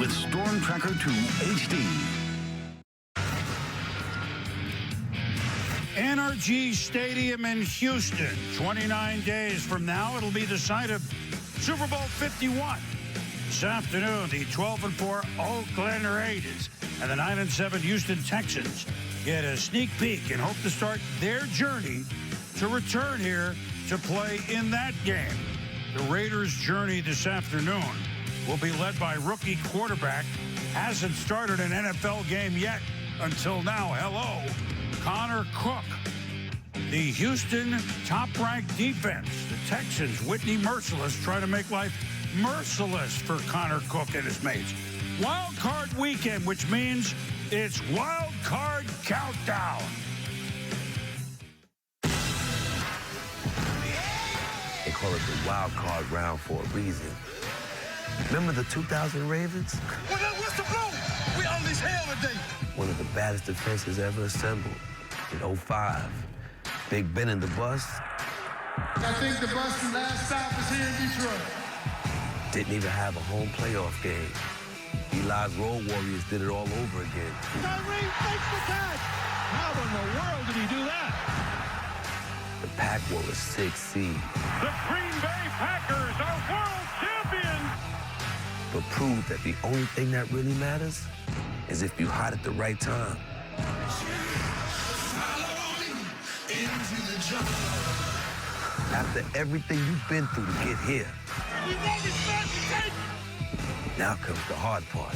with Storm Tracker 2 HD. NRG Stadium in Houston. 29 days from now, it'll be the site of Super Bowl 51. This afternoon, the 12-4 Oakland Raiders and the 9-7 Houston Texans get a sneak peek and hope to start their journey to return here to play in that game. The Raiders' journey this afternoon will be led by rookie quarterback, hasn't started an NFL game yet until now. Hello, Connor Cook. The Houston top-ranked defense, the Texans, Whitney Merciless, trying to make life merciless for Connor Cook and his mates. Wild card weekend, which means it's wild card countdown. They call it the wild card round for a reason. Remember the 2000 Ravens? When that whistle blow, we unleash hell today. One of the baddest defenses ever assembled in 05. Big Ben and the bus. I think the bus last stop is here in Detroit. Didn't even have a home playoff game. Eli's Road Warriors did it all over again. Tyree fakes the catch. How in the world did he do that? The Pack were a 6 seed. The Green Bay Packers are world champions! But proved that the only thing that really matters is if you're hot at the right time. After everything you've been through to get here, now comes the hard part.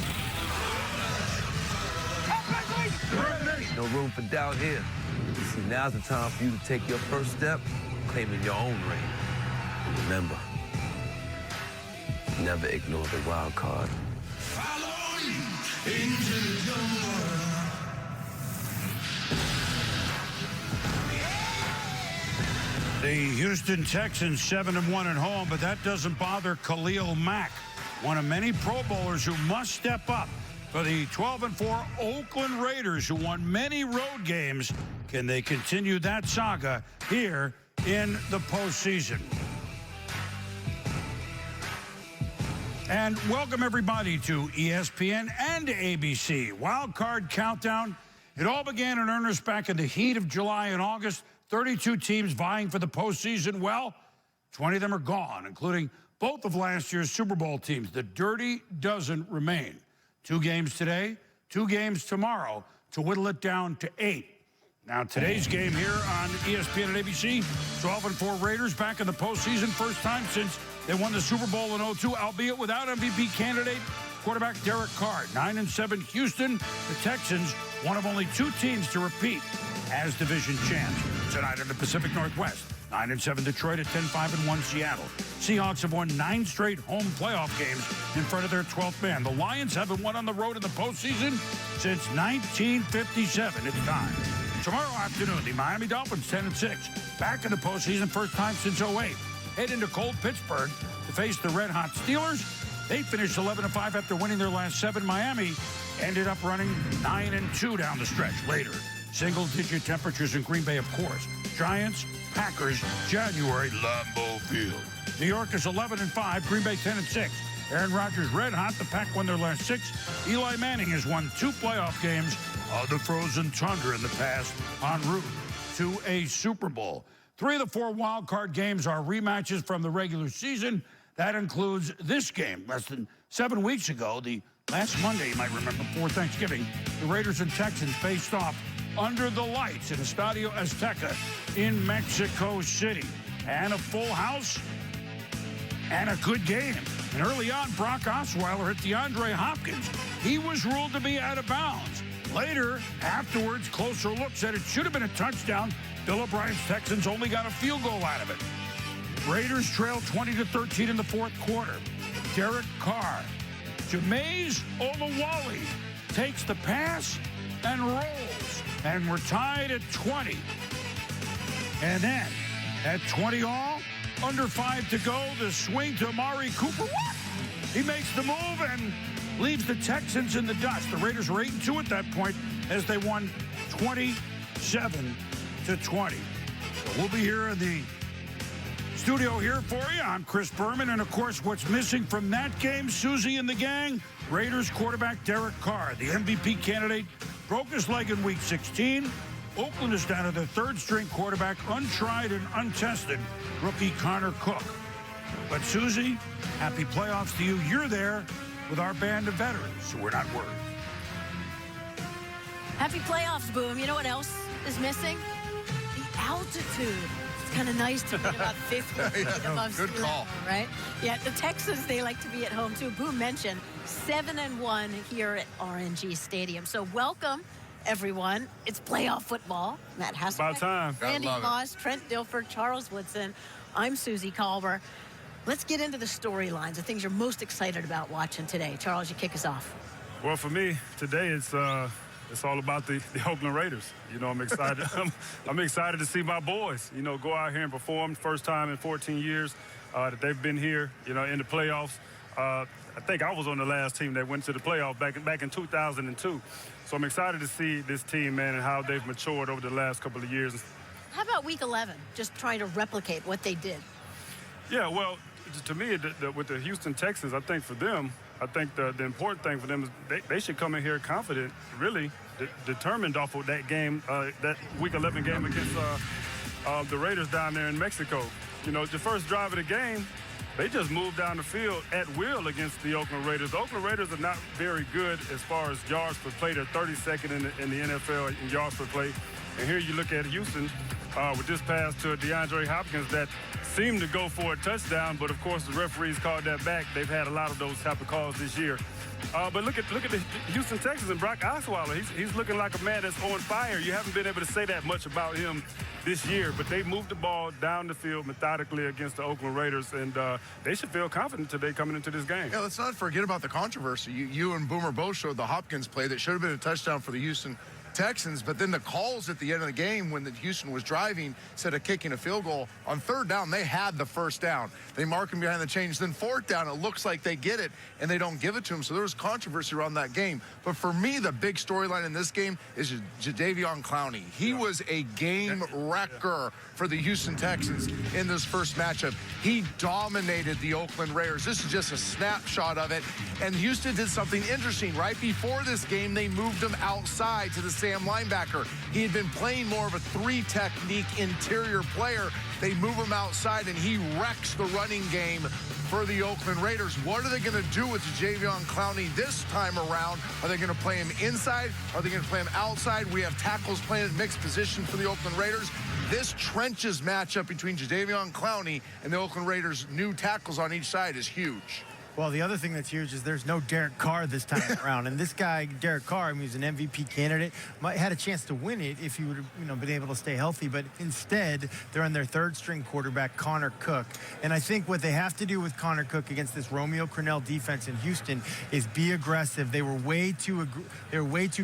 No room for doubt here. You see, now's the time for you to take your first step, claiming your own ring. And remember, never ignore the wild card. The Houston Texans 7-1 at home, but that doesn't bother Khalil Mack, one of many Pro Bowlers who must step up for the 12-4 Oakland Raiders, who won many road games. Can they continue that saga here in the postseason? And welcome everybody to ESPN and ABC Wild Card Countdown. It all began in earnest back in the heat of July and August. 32 teams vying for the postseason. Well, 20 of them are gone, including both of last year's Super Bowl teams. The dirty dozen remain. 2 games today, 2 games tomorrow to whittle it down to 8. Now, today's game here on ESPN and ABC, 12-4 Raiders back in the postseason. First time since they won the Super Bowl in 02, albeit without MVP candidate quarterback Derek Carr. 9-7 Houston, the Texans, one of only 2 teams to repeat as division champs. Tonight in the Pacific Northwest, 9-7 Detroit at 10-5-1 Seattle. Seahawks have won 9 straight home playoff games in front of their 12th man. The Lions haven't won on the road in the postseason since 1957. It's time. Tomorrow afternoon, the Miami Dolphins 10-6, back in the postseason, first time since 08. Head into cold Pittsburgh to face the red-hot Steelers. They finished 11-5 after winning their last 7. Miami ended up running 9-2 down the stretch later. Single-digit temperatures in Green Bay, of course. Giants, Packers, January, Lambeau Field. New York is 11-5, Green Bay 10-6. Aaron Rodgers red hot. The Pack won their last 6. Eli Manning has won 2 playoff games on the frozen tundra in the past en route to a Super Bowl. 3 of the 4 wild card games are rematches from the regular season. That includes this game. Less than 7 weeks ago, the last Monday, you might remember, before Thanksgiving, the Raiders and Texans faced off under the lights in Estadio Azteca in Mexico City. And a full house and a good game. And early on, Brock Osweiler hit DeAndre Hopkins. He was ruled to be out of bounds. Later, afterwards, closer look said it should have been a touchdown. Bill O'Brien's Texans only got a field goal out of it. Raiders trailed 20-13 in the 4th quarter. Derek Carr. Jameis Olawale takes the pass and rolls. And we're tied at 20. And then, at 20 all, under 5 to go, the swing to Amari Cooper. What? He makes the move and leaves the Texans in the dust. The Raiders were 8-2 at that point as they won 27-20. So we'll be here in the Studio here for you. I'm Chris Berman, and of course, what's missing from that game, Susie and the gang? Raiders quarterback Derek Carr, the MVP candidate, broke his leg in Week 16. Oakland is down to their third-string quarterback, untried and untested, rookie Connor Cook. But Susie, happy playoffs to you. You're there with our band of veterans, so we're not worried. Happy playoffs, Boom. You know what else is missing? The altitude. It's kind of nice to be about 50 feet above good sea call. level, right? Yeah, the Texans, they like to be at home, too. Boom mentioned 7-1 here at RNG Stadium. So welcome, everyone. It's playoff football. Matt Hasselbeck, About time. Randy Gotta love it. Moss, Trent Dilfer, Charles Woodson. I'm Susie Culver. Let's get into the storylines, the things you're most excited about watching today. Charles, you kick us off. Well, for me, today it's all about the Oakland Raiders. You know, I'm excited. I'm excited to see my boys, you know, go out here and perform. First time in 14 years that they've been here, you know, in the playoffs. I think I was on the last team that went to the playoffs back in 2002. So I'm excited to see this team, man, and how they've matured over the last couple of years. How about Week 11, just trying to replicate what they did? Yeah, well, to me, with the Houston Texans, I think for them, I think the important thing for them is they should come in here confident, really determined off of that game, that Week 11 game against the Raiders down there in Mexico. You know, the first drive of the game, they just moved down the field at will against the Oakland Raiders. The Oakland Raiders are not very good as far as yards per play. They're 32nd in the NFL in yards per play. And here you look at Houston with this pass to DeAndre Hopkins that seemed to go for a touchdown, but of course the referees called that back. They've had a lot of those type of calls this year. But look at the Houston Texans and Brock Osweiler. He's looking like a man that's on fire. You haven't been able to say that much about him this year, but they moved the ball down the field methodically against the Oakland Raiders, and they should feel confident today coming into this game. Yeah, let's not forget about the controversy. You and Boomer both showed the Hopkins play that should have been a touchdown for the Houston Texans, but then the calls at the end of the game when the Houston was driving, instead of kicking a field goal, on third down, they had the first down. They mark him behind the chains. Then fourth down, it looks like they get it, and they don't give it to him. So there was controversy around that game. But for me, the big storyline in this game is Jadeveon Clowney. He was a game wrecker for the Houston Texans in this first matchup. He dominated the Oakland Raiders. This is just a snapshot of it. And Houston did something interesting. Right before this game, they moved him outside to the Sam linebacker. He had been playing more of a three-technique interior player. They move him outside, and he wrecks the running game for the Oakland Raiders. What are they going to do with Jadeveon Clowney this time around? Are they going to play him inside? Are they going to play him outside? We have tackles playing at mixed position for the Oakland Raiders. This trenches matchup between Jadeveon Clowney and the Oakland Raiders' new tackles on each side is huge. Well, the other thing that's huge is there's no Derek Carr this time around. And this guy, Derek Carr, I mean, he's an MVP candidate, had a chance to win it if he would have been able to stay healthy. But instead, they're on their third-string quarterback, Connor Cook. And I think what they have to do with Connor Cook against this Romeo Crennel defense in Houston is be aggressive. They were way too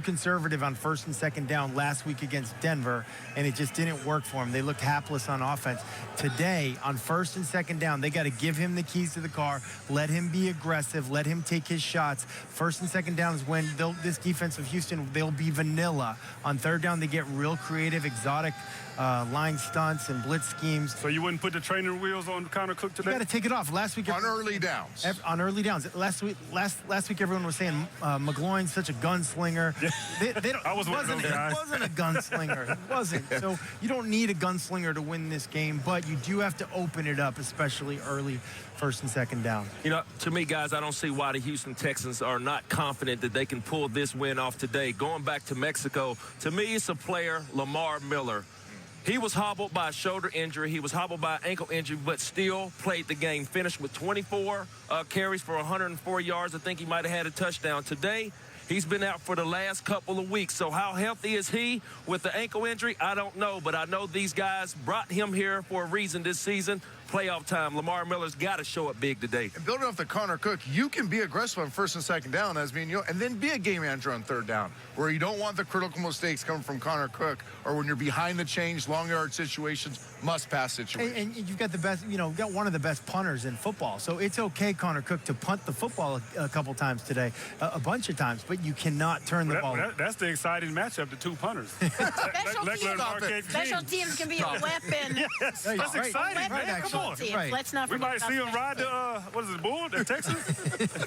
conservative on first and second down last week against Denver, and it just didn't work for them. They looked hapless on offense. Today, on first and second down, they got to give him the keys to the car, let him be aggressive, let him take his shots. First and second down is when this defense of Houston, they'll be vanilla. On third down, they get real creative, exotic line stunts and blitz schemes. So you wouldn't put the training wheels on Connor Cook today? You got to take it off. Last week on early downs. On early downs. Last week, everyone was saying McGloin's such a gunslinger. Yeah. I was one of those guys. It wasn't a gunslinger. It wasn't. So you don't need a gunslinger to win this game, but you do have to open it up, especially early first and second down. You know, to me, guys, I don't see why the Houston Texans are not confident that they can pull this win off today. Going back to Mexico, to me, it's a player, Lamar Miller. He was hobbled by a shoulder injury. He was hobbled by an ankle injury, but still played the game. Finished with 24 carries for 104 yards. I think he might have had a touchdown. Today, he's been out for the last couple of weeks. So how healthy is he with the ankle injury? I don't know, but I know these guys brought him here for a reason this season. Playoff time. Lamar Miller's got to show up big today. And building off the Connor Cook, you can be aggressive on first and second down, and then be a game manager on third down, where you don't want the critical mistakes coming from Connor Cook, or when you're behind the chains, long yard situations, must-pass situations. And you've got the best, got one of the best punters in football. So it's okay, Connor Cook, to punt the football a couple times today, a bunch of times, but you cannot turn the ball. That's the exciting matchup, the two punters. Special teams can be a weapon. That's exciting, man. Come going. teams. Right. Let's not We forget might about see him that. ride the, what is it, Bull, the Texans?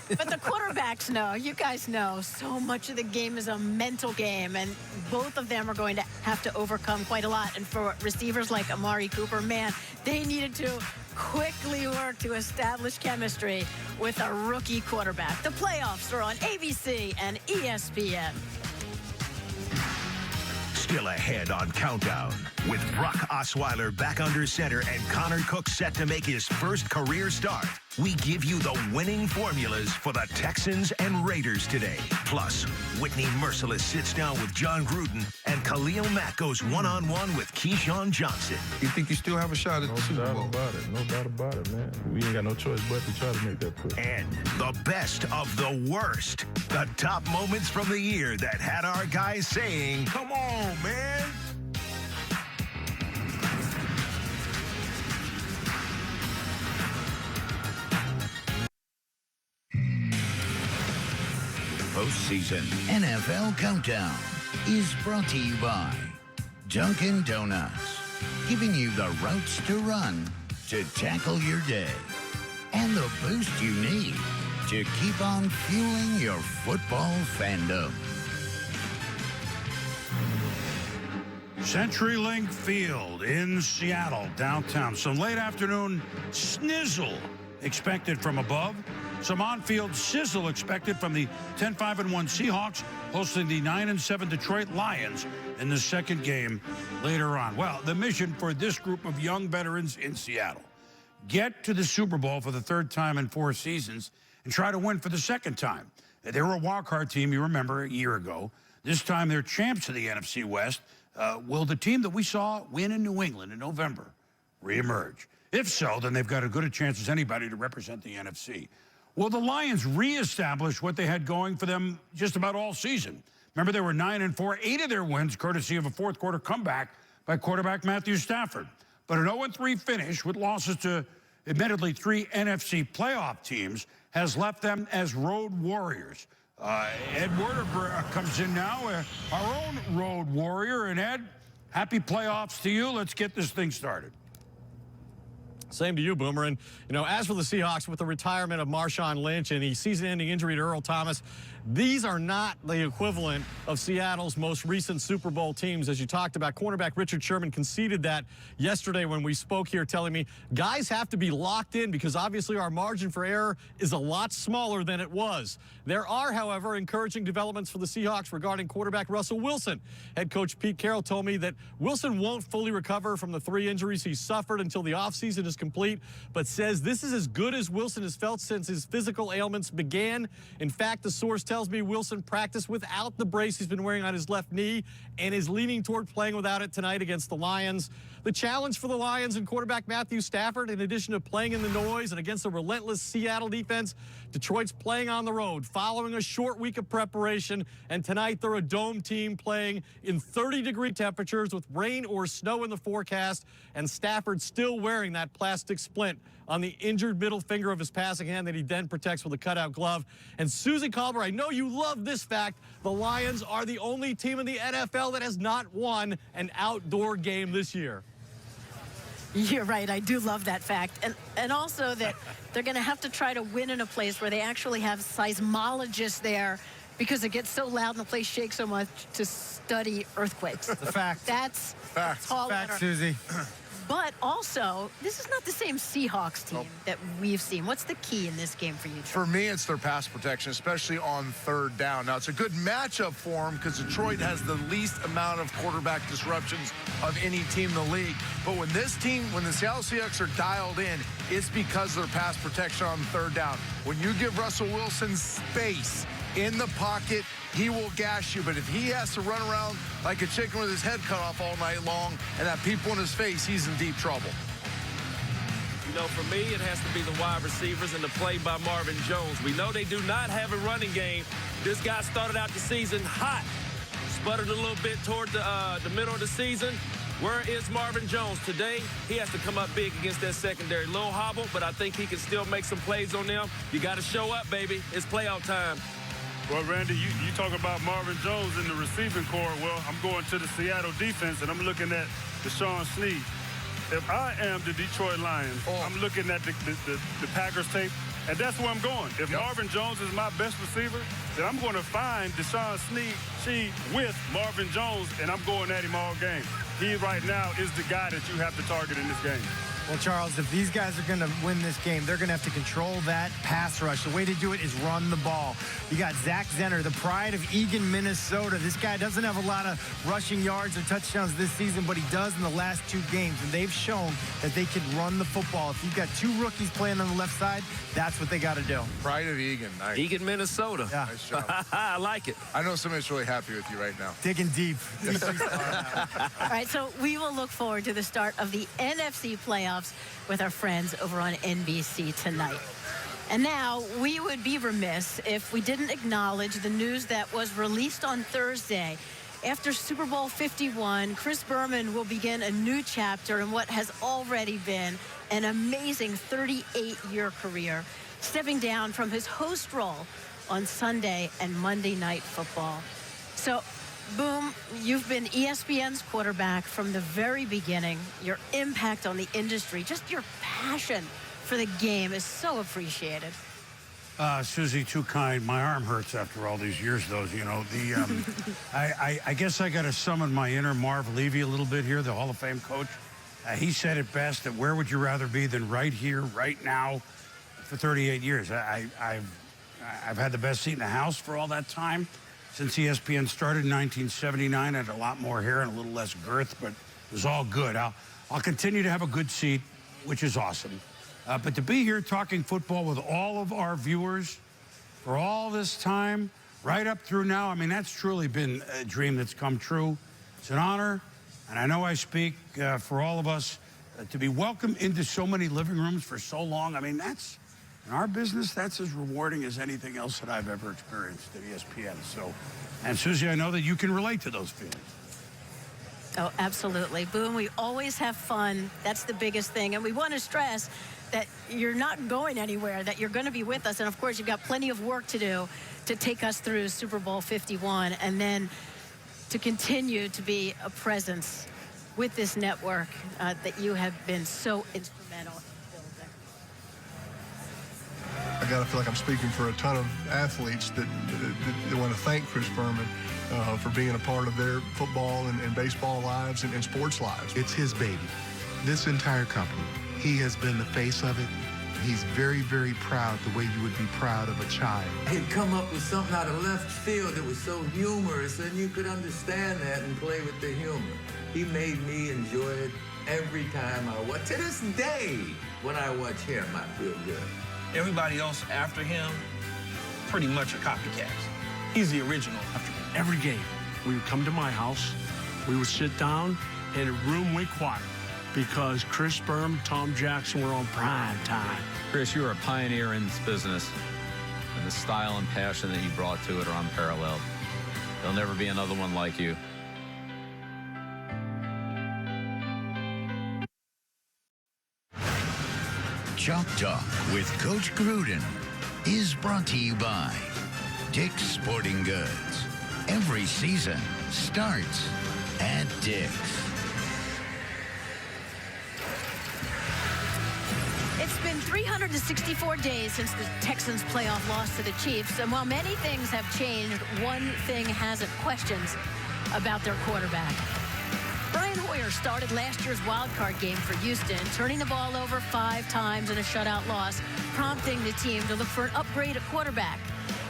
But the quarterbacks know, you guys know, so much of the game is a mental game, and both of them are going to have to overcome quite a lot. And for receivers like Amari Cooper, man, they needed to quickly work to establish chemistry with a rookie quarterback. The playoffs are on ABC and ESPN. Still ahead on Countdown. With Brock Osweiler back under center and Connor Cook set to make his first career start, we give you the winning formulas for the Texans and Raiders today. Plus, Whitney Merciless sits down with John Gruden, and Khalil Mack goes one-on-one with Keyshawn Johnson. You think you still have a shot at the Super Bowl? No doubt about it, man. We ain't got no choice but to try to make that push. And the best of the worst. The top moments from the year that had our guys saying, "Come on, man." Postseason NFL Countdown is brought to you by Dunkin' Donuts, giving you the routes to run to tackle your day and the boost you need to keep on fueling your football fandom. CenturyLink Field in Seattle, downtown. Some late afternoon snizzle expected from above. Some on-field sizzle expected from the 10-5-1 Seahawks hosting the 9-7 Detroit Lions in the second game later on. Well, the mission for this group of young veterans in Seattle: get to the Super Bowl for the third time in 4 seasons and try to win for the second time. They were a wildcard team, you remember, a year ago. This time they're champs of the NFC West. Will the team that we saw win in New England in November reemerge? If so, then they've got as good a chance as anybody to represent the NFC. Will the Lions reestablish what they had going for them just about all season? Remember, they were 9-4, 8 of their wins courtesy of a fourth quarter comeback by quarterback Matthew Stafford. But an 0-3 finish with losses to, admittedly, 3 NFC playoff teams has left them as road warriors. Ed Werder comes in now, our own road warrior. And Ed, happy playoffs to you. Let's get this thing started. Same to you, Boomer. And, you know, as for the Seahawks, with the retirement of Marshawn Lynch and the season-ending injury to Earl Thomas, these are not the equivalent of Seattle's most recent Super Bowl teams. As you talked about, cornerback Richard Sherman conceded that yesterday when we spoke here, telling me guys have to be locked in because obviously our margin for error is a lot smaller than it was. There are, however, encouraging developments for the Seahawks regarding quarterback Russell Wilson. Head coach Pete Carroll told me that Wilson won't fully recover from the 3 injuries he suffered until the offseason is complete, but says this is as good as Wilson has felt since his physical ailments began. In fact, the source tells me Wilson practiced without the brace he's been wearing on his left knee and is leaning toward playing without it tonight against the Lions. The challenge for the Lions and quarterback Matthew Stafford, in addition to playing in the noise and against a relentless Seattle defense, Detroit's playing on the road following a short week of preparation, and tonight they're a dome team playing in 30-degree temperatures with rain or snow in the forecast, and Stafford still wearing that plastic splint on the injured middle finger of his passing hand that he then protects with a cutout glove. And Susie Colbert, I know you love this fact, the Lions are the only team in the NFL that has not won an outdoor game this year. You're right. I do love that fact. And also that they're going to have to try to win in a place where they actually have seismologists there because it gets so loud and the place shakes so much to study earthquakes. The fact. That's Facts. tall Fact, letter. Susie. But also, this is not the same Seahawks team that we've seen. What's the key in this game for you, Trey? For me, it's their pass protection, especially on third down. Now, it's a good matchup for them because Detroit has the least amount of quarterback disruptions of any team in the league. But when the Seattle Seahawks are dialed in, it's because of their pass protection on third down. When you give Russell Wilson space in the pocket, he will gash you. But if he has to run around like a chicken with his head cut off all night long and have people in his face, he's in deep trouble. You know, for me, it has to be the wide receivers and the play by Marvin Jones. We know they do not have a running game. This guy started out the season hot, sputtered a little bit toward the middle of the season. Where is Marvin Jones today? He has to come up big against that secondary. Little hobble, but I think he can still make some plays on them. You got to show up, baby. It's playoff time. Well, Randy, you talk about Marvin Jones in the receiving corps. Well, I'm going to the Seattle defense, and I'm looking at Deshaun Sneed. if I am the Detroit Lions, I'm looking at the Packers tape, and that's where I'm going. If Marvin Jones is my best receiver, then I'm going to find Deshaun Sheed with Marvin Jones, and I'm going at him all game. He right now is the guy that you have to target in this game. Well, Charles, if these guys are going to win this game, they're going to have to control that pass rush. The way to do it is run the ball. You got Zach Zenner, the pride of Eagan, Minnesota. This guy doesn't have a lot of rushing yards or touchdowns this season, but he does in the last 2 games, and they've shown that they can run the football. If you've got 2 rookies playing on the left side, that's what they got to do. Pride of Eagan. Nice. Eagan, Minnesota. Yeah. Nice job. I like it. I know somebody's really happy with you right now. Digging deep. All right, so we will look forward to the start of the NFC playoffs with our friends over on NBC tonight. And now, we would be remiss if we didn't acknowledge the news that was released on Thursday. After Super Bowl 51, Chris Berman will begin a new chapter in what has already been an amazing 38-year career, stepping down from his host role on Sunday and Monday Night Football. So, Boom, you've been ESPN's quarterback from the very beginning. Your impact on the industry, just your passion for the game is so appreciated. Susie, too kind. My arm hurts after all these years, though. You know, I guess I got to summon my inner Marv Levy a little bit here, the Hall of Fame coach. He said it best, that where would you rather be than right here, right now, for 38 years. I've had the best seat in the house for all that time. Since ESPN started in 1979, I had a lot more hair and a little less girth, but it was all good. I'll continue to have a good seat, which is awesome. But to be here talking football with all of our viewers for all this time, right up through now, I mean, that's truly been a dream that's come true. It's an honor, and I know I speak for all of us, to be welcomed into so many living rooms for so long. I mean, that's, in our business, that's as rewarding as anything else that I've ever experienced at ESPN. So, and Susie, I know that you can relate to those feelings. Oh, absolutely. Boom, we always have fun. That's the biggest thing. And we want to stress that you're not going anywhere, that you're going to be with us. And, of course, you've got plenty of work to do to take us through Super Bowl 51 and then to continue to be a presence with this network that you have been so instrumental in building. I got to feel like I'm speaking for a ton of athletes that want to thank Chris Berman for being a part of their football and baseball lives and sports lives. It's his baby. This entire company, he has been the face of it. He's very, very proud, the way you would be proud of a child. He'd come up with something out of left field that was so humorous, and you could understand that and play with the humor. He made me enjoy it every time I watch. To this day, when I watch him, I feel good. Everybody else after him, pretty much a copycat. He's the original. After every game, we would come to my house, we would sit down, and the room went quiet because Chris Berman, Tom Jackson were on prime time. Chris, you are a pioneer in this business, and the style and passion that you brought to it are unparalleled. There'll never be another one like you. Chalk Talk with Coach Gruden is brought to you by Dick's Sporting Goods. Every season starts at Dick's. It's been 364 days since the Texans' playoff loss to the Chiefs, and while many things have changed, one thing hasn't: questions about their quarterback. Brian Hoyer started last year's wild-card game for Houston, turning the ball over 5 times in a shutout loss, prompting the team to look for an upgrade at quarterback.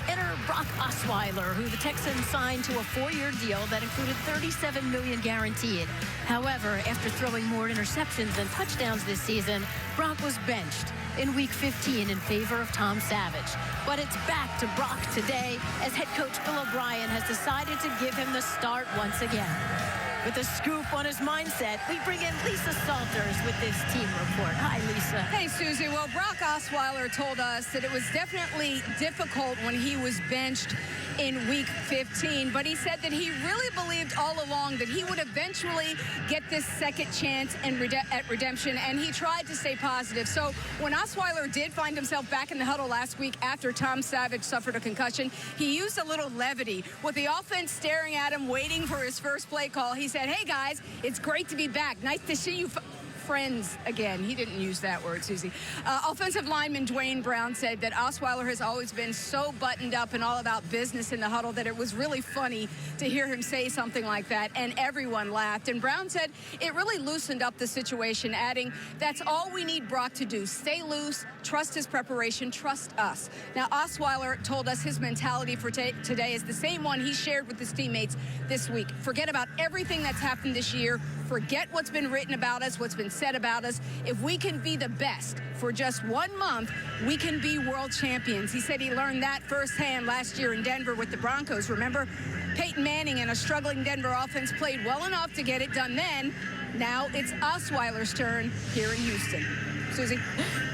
Enter Brock Osweiler, who the Texans signed to a 4-year deal that included $37 million guaranteed. However, after throwing more interceptions than touchdowns this season, Brock was benched in Week 15 in favor of Tom Savage. But it's back to Brock today, as head coach Bill O'Brien has decided to give him the start once again. With a scoop on his mindset, we bring in Lisa Salters with this team report. Hi, Lisa. Hey, Susie. Well, Brock Osweiler told us that it was definitely difficult when he was benched in Week 15, but he said that he really believed all along that he would eventually get this second chance at redemption, and he tried to stay positive. So when Osweiler did find himself back in the huddle last week after Tom Savage suffered a concussion, he used a little levity. With the offense staring at him, waiting for his first play call, he said, "Hey, guys, it's great to be back. Nice to see you friends again. He didn't use that word, Susie. Offensive lineman Dwayne Brown said that Osweiler has always been so buttoned up and all about business in the huddle that it was really funny to hear him say something like that, and everyone laughed. And Brown said it really loosened up the situation, adding, "That's all we need Brock to do. Stay loose, trust his preparation, trust us." Now, Osweiler told us his mentality for today is the same one he shared with his teammates this week. Forget about everything that's happened this year. Forget what's been written about us, what's been said about us. If we can be the best for just 1 month, we can be world champions. He said he learned that firsthand last year in Denver with the Broncos. Remember, Peyton Manning and a struggling Denver offense played well enough to get it done then. Now it's Osweiler's turn here in Houston. Susie?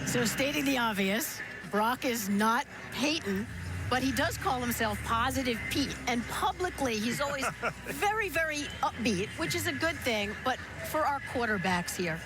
So stating the obvious, Brock is not Peyton, but he does call himself Positive Pete. And publicly, he's always very, very upbeat, which is a good thing. But for our quarterbacks here,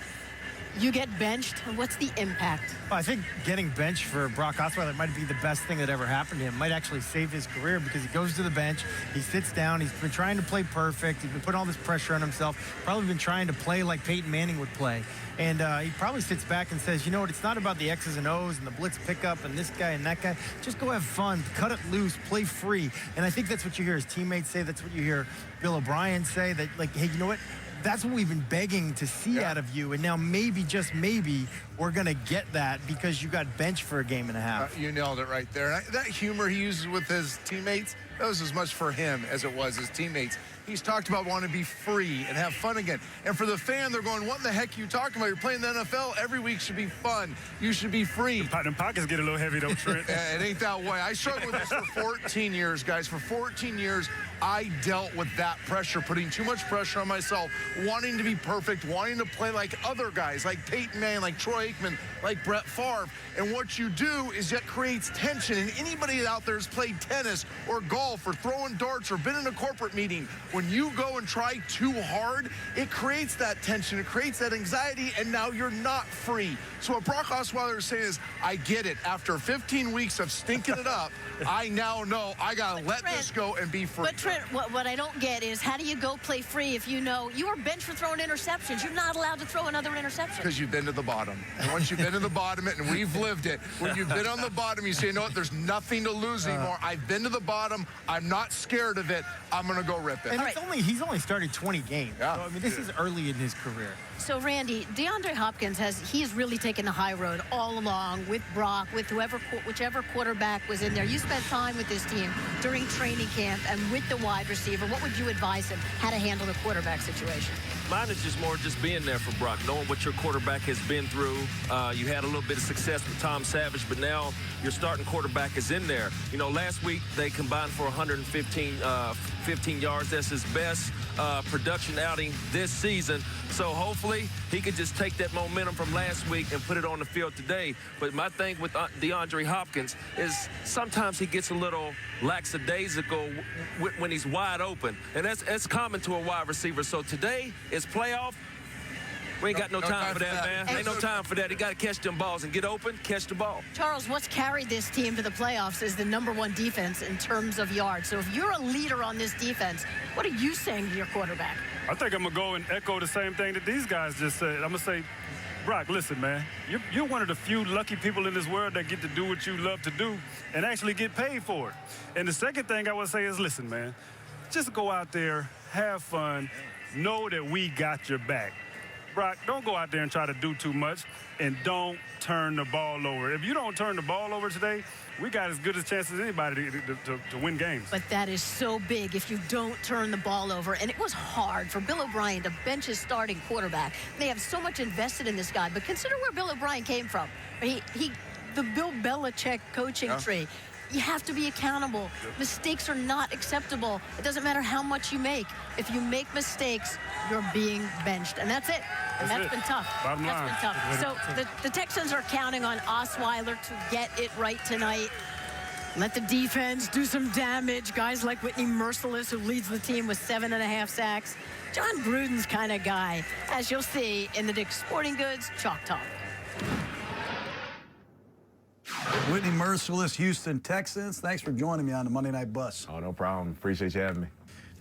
you get benched. What's the impact? Well, I think getting benched for Brock Osweiler might be the best thing that ever happened to him. Might actually save his career because he goes to the bench, he sits down, he's been trying to play perfect, he's been putting all this pressure on himself, probably been trying to play like Peyton Manning would play. And he probably sits back and says, you know what, it's not about the X's and O's and the blitz pickup and this guy and that guy. Just go have fun, cut it loose, play free. And I think that's what you hear his teammates say. That's what you hear Bill O'Brien say, that, like, hey, you know what? That's what we've been begging to see out of you. And now maybe, just maybe, we're going to get that because you got benched for a game and a half. You nailed it right there. And that humor he uses with his teammates, that was as much for him as it was his teammates. He's talked about wanting to be free and have fun again. And for the fan, they're going, what in the heck are you talking about? You're playing the NFL. Every week should be fun. You should be free. Them pockets get a little heavy, though, Trent. It ain't that way. I struggled with this for 14 years, guys. For 14 years, I dealt with that pressure, putting too much pressure on myself, wanting to be perfect, wanting to play like other guys, like Peyton Manning, like Troy Aikman, like Brett Favre. And what you do is that creates tension. And anybody out there has played tennis or golf or throwing darts or been in a corporate meeting, when you go and try too hard, it creates that tension, it creates that anxiety, and now you're not free. So what Brock Osweiler is saying is, I get it. After 15 weeks of stinking it up, I now know I got to let this go and be free. But Trent, what I don't get is, how do you go play free if you know you were benched for throwing interceptions? You're not allowed to throw another interception. Because you've been to the bottom. And once you've been to the bottom, and we've lived it, when you've been on the bottom, you say, you know what, there's nothing to lose anymore. I've been to the bottom. I'm not scared of it. I'm going to go rip it. And he's only started 20 games. Yeah. So, I mean, this is early in his career. So, Randy, DeAndre Hopkins he's really taken the high road all along with Brock, with whichever quarterback was in there. You spent time with this team during training camp and with the wide receiver. What would you advise him how to handle the quarterback situation? Mine is just more just being there for Brock, knowing what your quarterback has been through. You had a little bit of success with Tom Savage, but now your starting quarterback is in there. You know, last week they combined for 115 yards. That's his best production outing this season. So hopefully he could just take that momentum from last week and put it on the field today. But my thing with DeAndre Hopkins is sometimes he gets a little lackadaisical when he's wide open. And that's common to a wide receiver. So today is playoff. We ain't got no time for that, man. Ain't no time for that. He got to catch them balls and get open, catch the ball. Charles, what's carried this team to the playoffs is the #1 defense in terms of yards. So if you're a leader on this defense, what are you saying to your quarterback? I think I'm going to go and echo the same thing that these guys just said. I'm going to say, Brock, listen, man, you're one of the few lucky people in this world that get to do what you love to do and actually get paid for it. And the second thing I would say is, listen, man, just go out there, have fun, know that we got your back. Brock, don't go out there and try to do too much, and don't turn the ball over. If you don't turn the ball over today, we got as good a chance as anybody to win games. But that is so big if you don't turn the ball over. And it was hard for Bill O'Brien to bench his starting quarterback. They have so much invested in this guy. But consider where Bill O'Brien came from. The Bill Belichick coaching tree. You have to be accountable. Mistakes are not acceptable. It doesn't matter how much you make. If you make mistakes, you're being benched. And that's it. And that's been tough. That's been tough. So the Texans are counting on Osweiler to get it right tonight. Let the defense do some damage. Guys like Whitney Merciless, who leads the team with 7.5 sacks. John Gruden's kind of guy, as you'll see in the Dick's Sporting Goods Chalk Talk. Whitney Merciless, Houston Texans. Thanks for joining me on the Monday Night Bus. Oh, no problem. Appreciate you having me.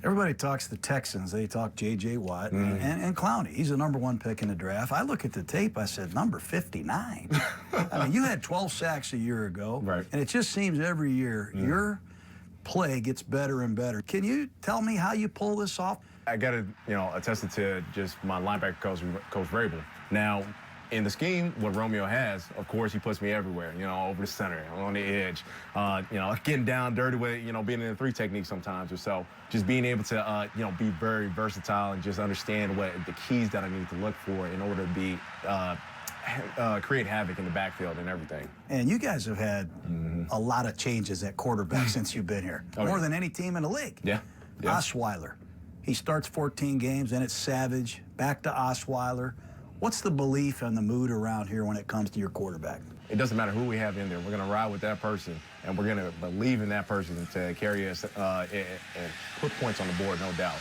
Everybody talks the Texans. They talk J.J. Watt and Clowney. He's the #1 pick in the draft. I look at the tape. I said, number 59. I mean, you had 12 sacks a year ago. Right. And it just seems every year your play gets better and better. Can you tell me how you pull this off? I got to, attest it to just my linebacker coach, Coach Vrabel. Now, in the scheme, what Romeo has, of course, he puts me everywhere, over the center, on the edge, getting down dirty with, being in the 3 technique sometimes or so. Just being able to, be very versatile and just understand what the keys that I need to look for in order to be, create havoc in the backfield and everything. And you guys have had a lot of changes at quarterback since you've been here, more than any team in the league. Yeah. Osweiler, he starts 14 games, then it's Savage, back to Osweiler. What's the belief and the mood around here when it comes to your quarterback? It doesn't matter who we have in there. We're going to ride with that person, and we're going to believe in that person to carry us and put points on the board, no doubt.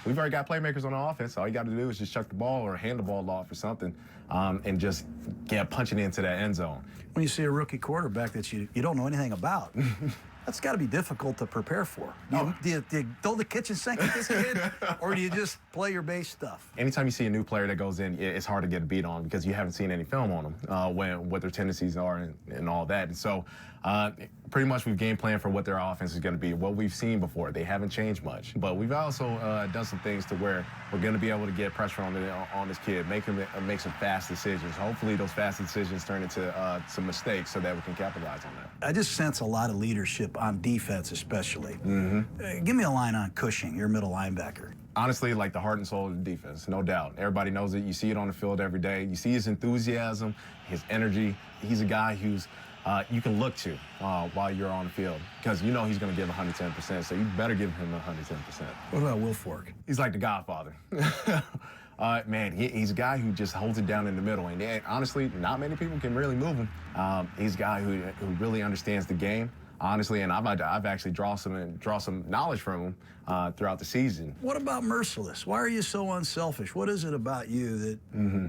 We've already got playmakers on the offense. All you got to do is just chuck the ball or hand the ball off or something and just get punching into that end zone. When you see a rookie quarterback that you don't know anything about, that's got to be difficult to prepare for. Do you throw the kitchen sink at this kid, or do you just play your base stuff? Anytime you see a new player that goes in, it's hard to get a beat on because you haven't seen any film on them, what their tendencies are and all that. And so pretty much we've game planned for what their offense is going to be, what we've seen before. They haven't changed much. But we've also done some things to where we're going to be able to get pressure on this kid, make him make some fast decisions. Hopefully those fast decisions turn into some mistakes so that we can capitalize on that. I just sense a lot of leadership on defense especially. Give me a line on Cushing, your middle linebacker. Honestly, like the heart and soul of the defense, no doubt. Everybody knows it. You see it on the field every day. You see his enthusiasm, his energy. He's a guy who's you can look to while you're on the field because he's going to give 110%, so you better give him 110%. What about Will Fork? He's like the Godfather. Man, he's a guy who just holds it down in the middle, and honestly, not many people can really move him. He's a guy who really understands the game. Honestly, and I've actually draw some knowledge from him throughout the season. What about Merciless? Why are you so unselfish? What is it about you that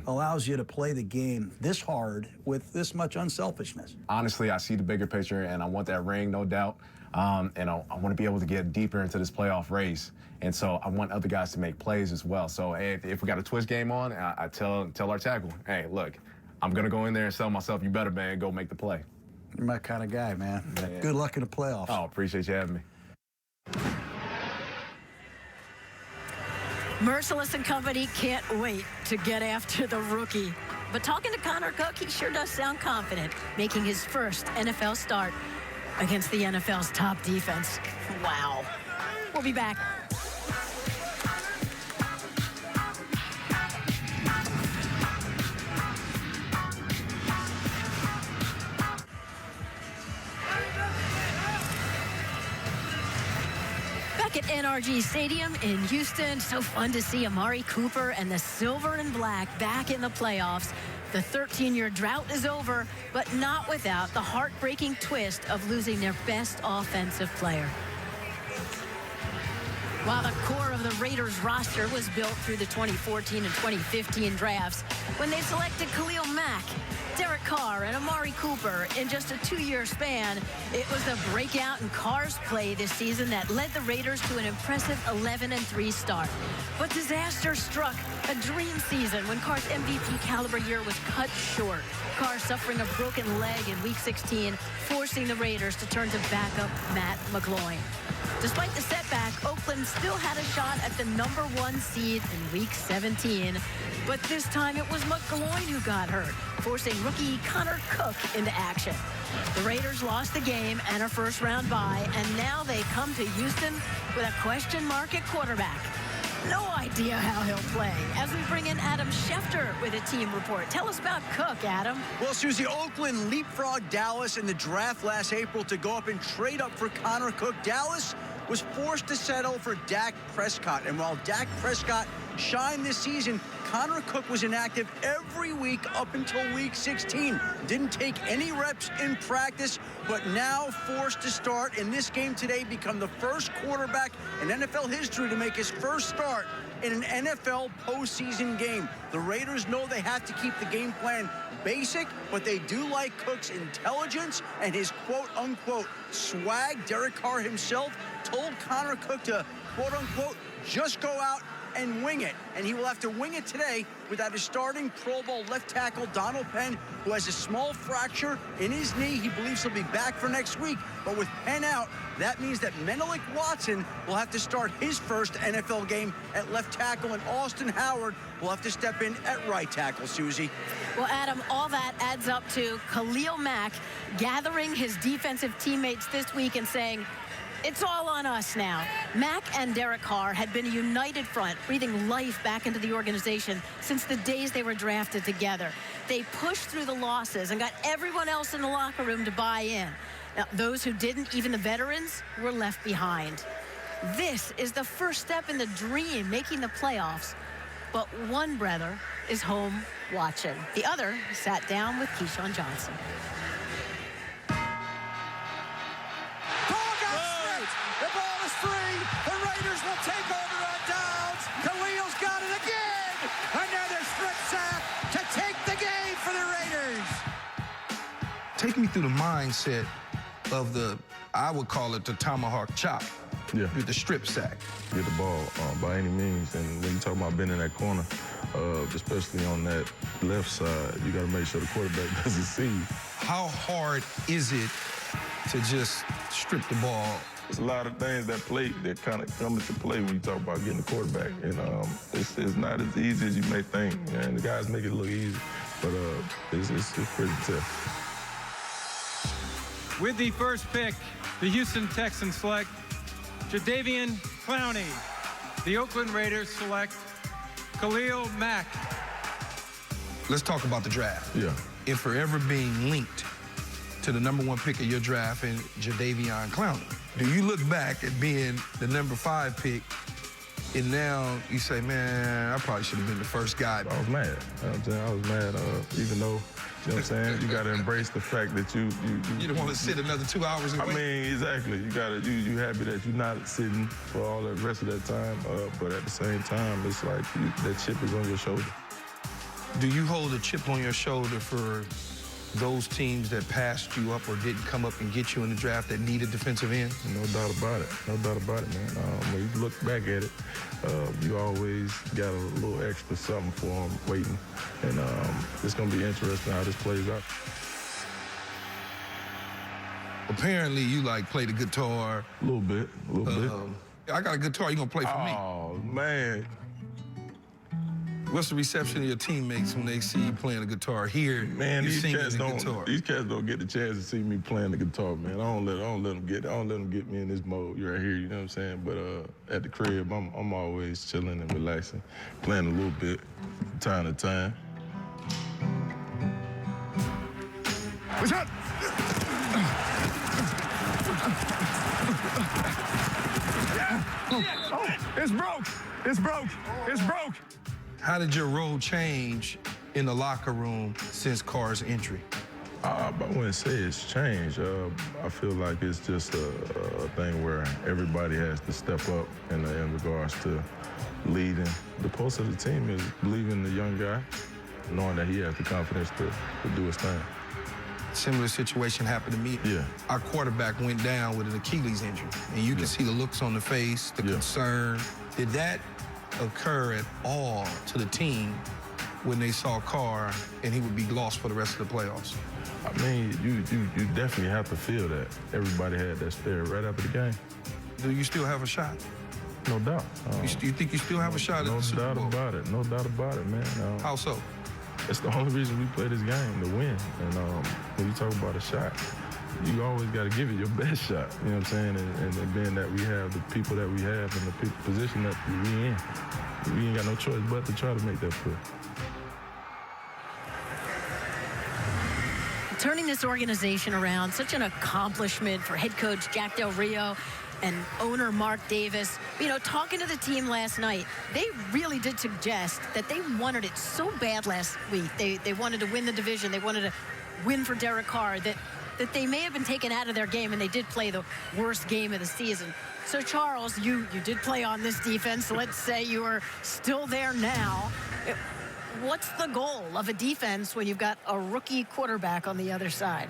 allows you to play the game this hard with this much unselfishness? Honestly, I see the bigger picture, and I want that ring, no doubt. And I want to be able to get deeper into this playoff race. And so I want other guys to make plays as well. So hey, if we got a twist game on, I tell our tackle, hey, look, I'm going to go in there and sell myself. You better, man, go make the play. You're my kind of guy, man. Good luck in the playoffs. Oh, appreciate you having me. Merciless and company can't wait to get after the rookie. But talking to Connor Cook, he sure does sound confident, making his first NFL start against the NFL's top defense. Wow. We'll be back. At NRG Stadium in Houston. So fun to see Amari Cooper and the silver and black back in the playoffs. The 13-year drought is over, but not without the heartbreaking twist of losing their best offensive player. While the core of the Raiders roster was built through the 2014 and 2015 drafts, when they selected Khalil Mack, Derek Carr, and Amari Cooper in just a 2-year span, it was the breakout in Carr's play this season that led the Raiders to an impressive 11-3 start. But disaster struck a dream season when Carr's MVP caliber year was cut short. Carr suffering a broken leg in Week 16, forcing the Raiders to turn to backup Matt McGloin. Despite the setback, Oakland still had a shot at the #1 seed in Week 17. But this time it was McGloin who got hurt, forcing rookie Connor Cook into action. The Raiders lost the game and a first-round bye, and now they come to Houston with a question mark at quarterback. No idea how he'll play. As we bring in Adam Schefter with a team report. Tell us about Cook, Adam. Well, Susie, Oakland leapfrogged Dallas in the draft last April to go up and trade up for Connor Cook. Dallas was forced to settle for Dak Prescott. And while Dak Prescott shined this season, Connor Cook was inactive every week up until Week 16. Didn't take any reps in practice, but now forced to start in this game today, become the first quarterback in NFL history to make his first start in an NFL postseason game. The Raiders know they have to keep the game plan basic, but they do like Cook's intelligence and his quote-unquote swag. Derek Carr himself told Connor Cook to quote-unquote just go out and wing it. And he will have to wing it today without his starting Pro Bowl left tackle, Donald Penn, who has a small fracture in his knee. He believes he'll be back for next week. But with Penn out, that means that Menelik Watson will have to start his first NFL game at left tackle, and Austin Howard will have to step in at right tackle, Susie. Well, Adam, all that adds up to Khalil Mack gathering his defensive teammates this week and saying, it's all on us now. Mack and Derek Carr had been a united front, breathing life back into the organization since the days they were drafted together. They pushed through the losses and got everyone else in the locker room to buy in. Now, those who didn't, even the veterans, were left behind. This is the first step in the dream, making the playoffs. But one brother is home watching. The other sat down with Keyshawn Johnson. The ball is free. The Raiders will take over on downs. Khalil's got it again. Another strip sack to take the game for the Raiders. Take me through the mindset of the, I would call it the tomahawk chop. Yeah. With the strip sack. Get the ball by any means. And when you talk about being in that corner, especially on that left side, you got to make sure the quarterback doesn't see you. How hard is it to just strip the ball? There's a lot of things that kind of come into play when you talk about getting the quarterback. And it's not as easy as you may think. And the guys make it look easy, but it's pretty tough. With the first pick, the Houston Texans select Jadeveon Clowney. The Oakland Raiders select Khalil Mack. Let's talk about the draft. Yeah. And forever being linked to the #1 pick of your draft and Jadeveon Clowney. Do you look back at being the #5 pick and now you say, man, I probably should have been the first guy? I was mad. You know what I'm saying? I was mad, even though, you know what I'm saying? You got to embrace the fact that you don't want to sit another 2 hours and wait. I mean, exactly. You happy that you're not sitting for all the rest of that time, but at the same time, it's like that chip is on your shoulder. Do you hold a chip on your shoulder for those teams that passed you up or didn't come up and get you in the draft that needed defensive ends? No doubt about it. No doubt about it, man. When you look back at it, you always got a little extra something for them waiting. And it's going to be interesting how this plays out. Apparently, you play the guitar. A little bit. I got a guitar. You going to play for me? Oh, man. What's the reception of your teammates when they see you playing the guitar here? Man, these cats don't get the chance to see me playing the guitar, man. I don't let them get me in this mode right here. You know what I'm saying? But at the crib, I'm always chilling and relaxing, playing a little bit, from time to time. What's up? Oh, it's broke. It's broke. It's broke. How did your role change in the locker room since Carr's entry? I wouldn't say it's changed. I feel like it's just a thing where everybody has to step up in regards to leading. The pulse of the team is believing the young guy, knowing that he has the confidence to do his thing. Similar situation happened to me. Yeah. Our quarterback went down with an Achilles injury, and you can see the looks on the face, the concern. Did that occur at all to the team when they saw Carr and he would be lost for the rest of the playoffs? I mean, you definitely have to feel that. Everybody had that stare right after the game. Do you still have a shot? No doubt. You think you still have a shot at the Super Bowl? No doubt about it. No doubt about it, man. How so? It's the only reason we play this game, to win. And when you talk about a shot, you always got to give it your best shot. You know what I'm saying? And being that we have the people that we have and the position that we in, we ain't got no choice but to try to make that play. Turning this organization around, such an accomplishment for head coach Jack Del Rio and owner Mark Davis. You know, talking to the team last night, they really did suggest that they wanted it so bad last week. They wanted to win the division. They wanted to win for Derek Carr, that that they may have been taken out of their game, and they did play the worst game of the season. So, Charles, you did play on this defense. Let's say you are still there now. What's the goal of a defense when you've got a rookie quarterback on the other side?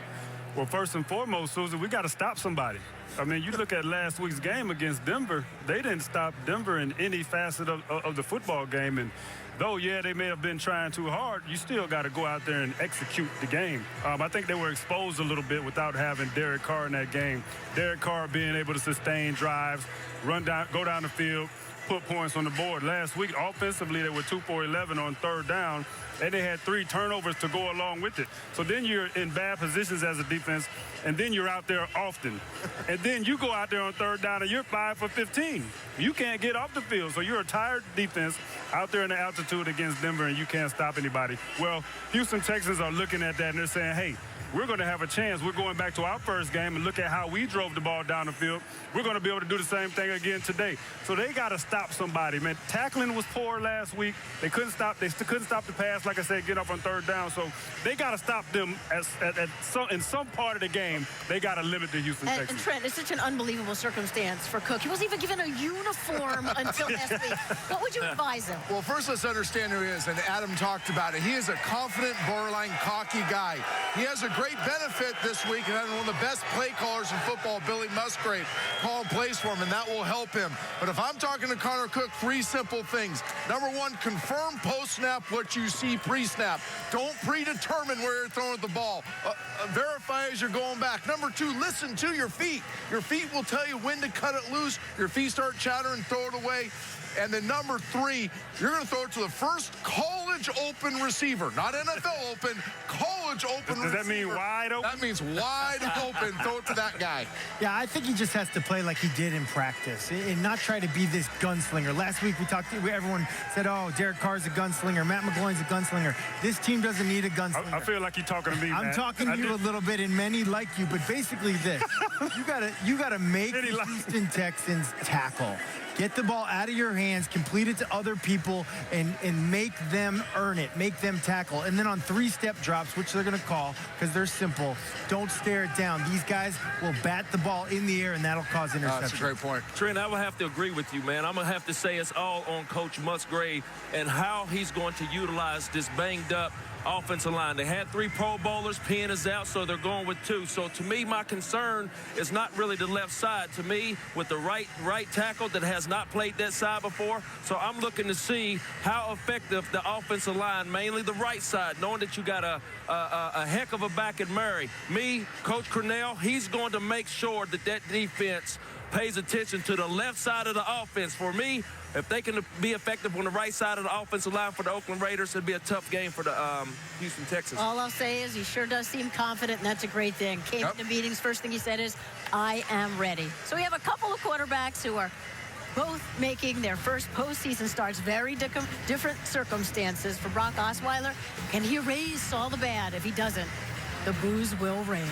Well, first and foremost, Susan, we got to stop somebody. I mean, you look at last week's game against Denver, they didn't stop Denver in any facet of the football game. And though, yeah, they may have been trying too hard, you still got to go out there and execute the game. I think they were exposed a little bit without having Derek Carr in that game. Derek Carr being able to sustain drives, go down the field, put points on the board. Last week, offensively, they were 2 for 11 on third down, and they had 3 turnovers to go along with it. So then you're in bad positions as a defense, and then you're out there often. And then you go out there on third down, and you're 5 for 15. You can't get off the field, so you're a tired defense out there in the altitude against Denver, and you can't stop anybody. Well, Houston Texans are looking at that, and they're saying, hey, we're going to have a chance. We're going back to our first game and look at how we drove the ball down the field. We're going to be able to do the same thing again today. So they got to stop somebody, man. Tackling was poor last week. They couldn't stop the pass, like I said, get up on third down. So they got to stop them in some part of the game. They got to limit the Houston Texans. And Trent, it's such an unbelievable circumstance for Cook. He wasn't even given a uniform until last week. What would you advise him? Well, first let's understand who he is, and Adam talked about it. He is a confident, borderline cocky guy. He has a great benefit this week, and having one of the best play callers in football, Billy Musgrave, calling plays for him, and that will help him. But if I'm talking to Connor Cook, 3 simple things. Number 1, confirm post-snap what you see pre-snap. Don't predetermine where you're throwing the ball. Verify as you're going back. Number 2, listen to your feet. Your feet will tell you when to cut it loose. Your feet start chattering, throw it away. And then number 3, you're going to throw it to the first college open receiver. Not NFL open, college open receiver. Does that mean wide open? That means wide open. Throw it to that guy. Yeah, I think he just has to play like he did in practice and not try to be this gunslinger. Last week everyone said, oh, Derek Carr's a gunslinger. Matt McGloin's a gunslinger. This team doesn't need a gunslinger. I feel like you're talking to me, I'm talking to you a little bit, and many like you, but basically this. you gotta make the Houston Texans tackle. Get the ball out of your hands, complete it to other people, and make them earn it, make them tackle. And then on 3-step drops, which they're going to call because they're simple, don't stare it down. These guys will bat the ball in the air, and that'll cause interception. That's a great point. Trent, I will have to agree with you, man. I'm going to have to say it's all on Coach Musgrave and how he's going to utilize this banged-up offensive line. They had 3 Pro Bowlers. Penn is out, so they're going with 2. So to me, my concern is not really the left side. To me, with the right tackle that has not played that side before. So I'm looking to see how effective the offensive line, mainly the right side, knowing that you got a heck of a back in Murray. Me, Coach Cornell, he's going to make sure that defense pays attention to the left side of the offense. For me, if they can be effective on the right side of the offensive line for the Oakland Raiders, it'd be a tough game for the Houston Texans. All I'll say is he sure does seem confident, and that's a great thing. Came to meetings, first thing he said is, I am ready. So we have a couple of quarterbacks who are both making their first postseason starts. Very different circumstances for Brock Osweiler. Can he erase all the bad? If he doesn't, the booze will rain.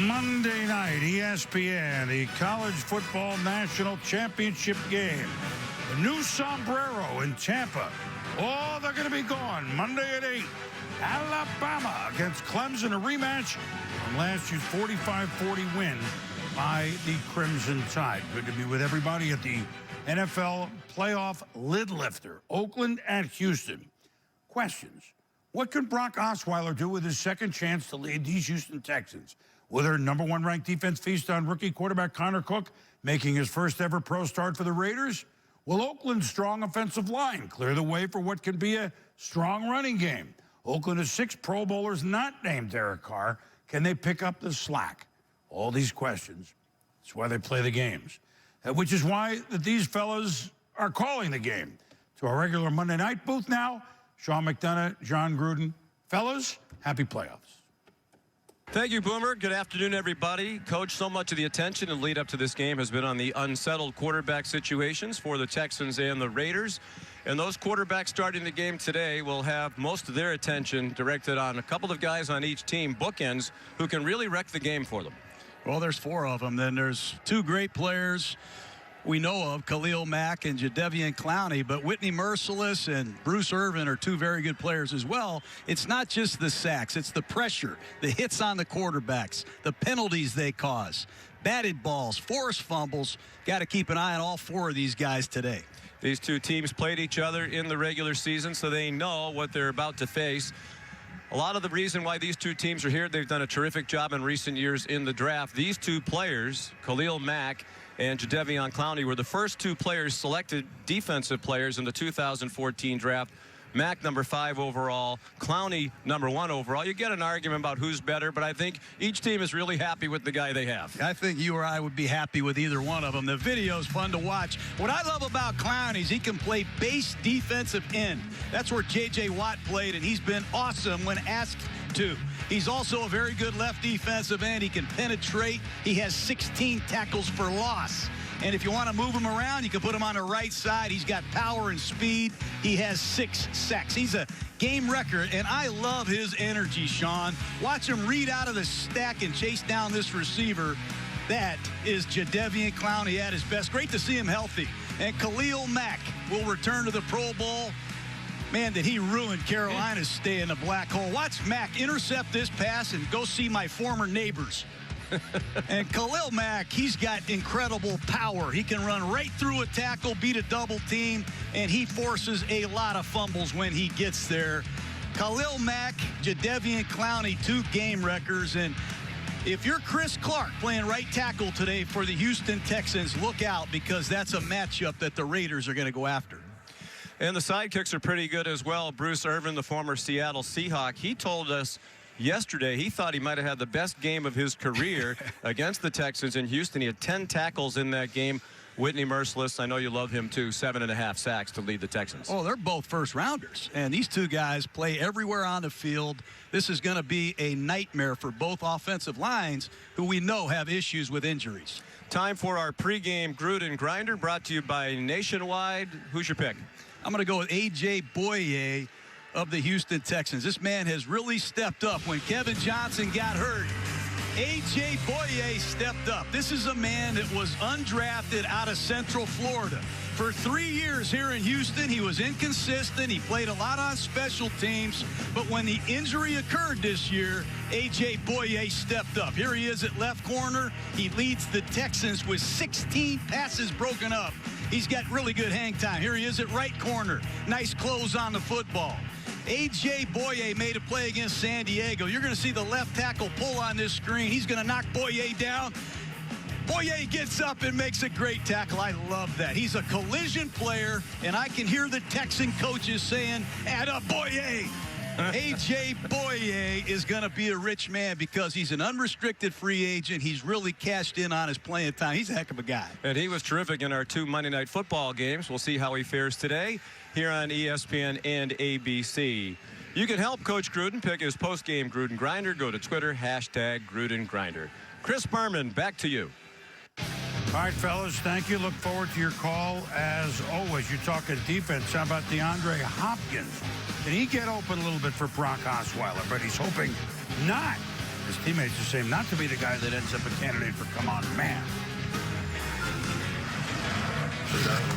Monday night, ESPN, the College Football National Championship game. The new Sombrero in Tampa. Oh, they're going to be gone Monday at 8. Alabama against Clemson, a rematch from last year's 45-40 win by the Crimson Tide. Good to be with everybody at the NFL playoff lid lifter. Oakland at Houston. Questions. What can Brock Osweiler do with his second chance to lead these Houston Texans? Will their #1 ranked defense feast on rookie quarterback Connor Cook, making his first ever pro start for the Raiders? Will Oakland's strong offensive line clear the way for what can be a strong running game? Oakland has 6 Pro Bowlers not named Derek Carr. Can they pick up the slack? All these questions. That's why they play the games. Which is why these fellas are calling the game. To our regular Monday night booth now, Sean McDonough, John Gruden. Fellas, happy playoffs. Thank you, Boomer. Good afternoon, everybody. Coach, so much of the attention and lead up to this game has been on the unsettled quarterback situations for the Texans and the Raiders. And those quarterbacks starting the game today will have most of their attention directed on a couple of guys on each team, bookends, who can really wreck the game for them. Well, there's 4 of them. Then there's 2 great players we know of, Khalil Mack and Jadeveon Clowney, but Whitney Mercilus and Bruce Irvin are 2 very good players as well. It's not just the sacks, it's the pressure, the hits on the quarterbacks, the penalties they cause, batted balls, forced fumbles. Got to keep an eye on all 4 of these guys today. These 2 teams played each other in the regular season, so they know what they're about to face. A lot of the reason why these 2 teams are here, they've done a terrific job in recent years in the draft. These 2 players, Khalil Mack and Jadeveon Clowney, were the first 2 players selected defensive players in the 2014 draft. Mack number 5 overall, Clowney number 1 overall. You get an argument about who's better, but I think each team is really happy with the guy they have. I think you or I would be happy with either one of them. The video's fun to watch. What I love about Clowney is he can play base defensive end. That's where J.J. Watt played, and he's been awesome when asked to. He's also a very good left defensive end. He can penetrate. He has 16 tackles for loss. And if you want to move him around, you can put him on the right side. He's got power and speed. He has 6 sacks. He's a game record, and I love his energy, Sean. Watch him read out of the stack and chase down this receiver. That is Jadeveon Clowney at his best. Great to see him healthy. And Khalil Mack will return to the Pro Bowl. Man, did he ruin Carolina's stay in the black hole. Watch Mack intercept this pass and go see my former neighbors. And Khalil Mack, he's got incredible power. He can run right through a tackle, beat a double team, and he forces a lot of fumbles when he gets there. Khalil Mack, Jadeveon Clowney, 2 game records. And if you're Chris Clark playing right tackle today for the Houston Texans, look out, because that's a matchup that the Raiders are going to go after. And the sidekicks are pretty good as well. Bruce Irvin, the former Seattle Seahawk, he told us yesterday he thought he might have had the best game of his career against the Texans in Houston. He had 10 tackles in that game. Whitney Mercilus, I know you love him too, 7.5 sacks to lead the Texans. Oh, they're both first rounders, and these 2 guys play everywhere on the field. This is going to be a nightmare for both offensive lines, who we know have issues with injuries. Time for our pregame Gruden Grinder, brought to you by Nationwide. Who's your pick? I'm going to go with A.J. Boye of the Houston Texans. This man has really stepped up. When Kevin Johnson got hurt, A.J. Boye stepped up. This is a man that was undrafted out of Central Florida. For 3 years here in Houston, he was inconsistent. He played a lot on special teams. But when the injury occurred this year, A.J. Boye stepped up. Here he is at left corner. He leads the Texans with 16 passes broken up. He's got really good hang time. Here he is at right corner. Nice close on the football. A.J. Boye made a play against San Diego. You're going to see the left tackle pull on this screen. He's going to knock Boye down. Boye gets up and makes a great tackle. I love that. He's a collision player, and I can hear the Texan coaches saying, "Atta Boye." A.J. Boye is going to be a rich man because he's an unrestricted free agent. He's really cashed in on his playing time. He's a heck of a guy. And he was terrific in our 2 Monday Night Football games. We'll see how he fares today here on ESPN and ABC. You can help Coach Gruden pick his post-game Gruden Grinder. Go to Twitter, #GrudenGrinder. Chris Berman, back to you. All right, fellas, thank you. Look forward to your call. As always, you're talking defense. How about DeAndre Hopkins? Can he get open a little bit for Brock Osweiler? But he's hoping not. His teammates are saying not to be the guy that ends up a candidate for come on, man.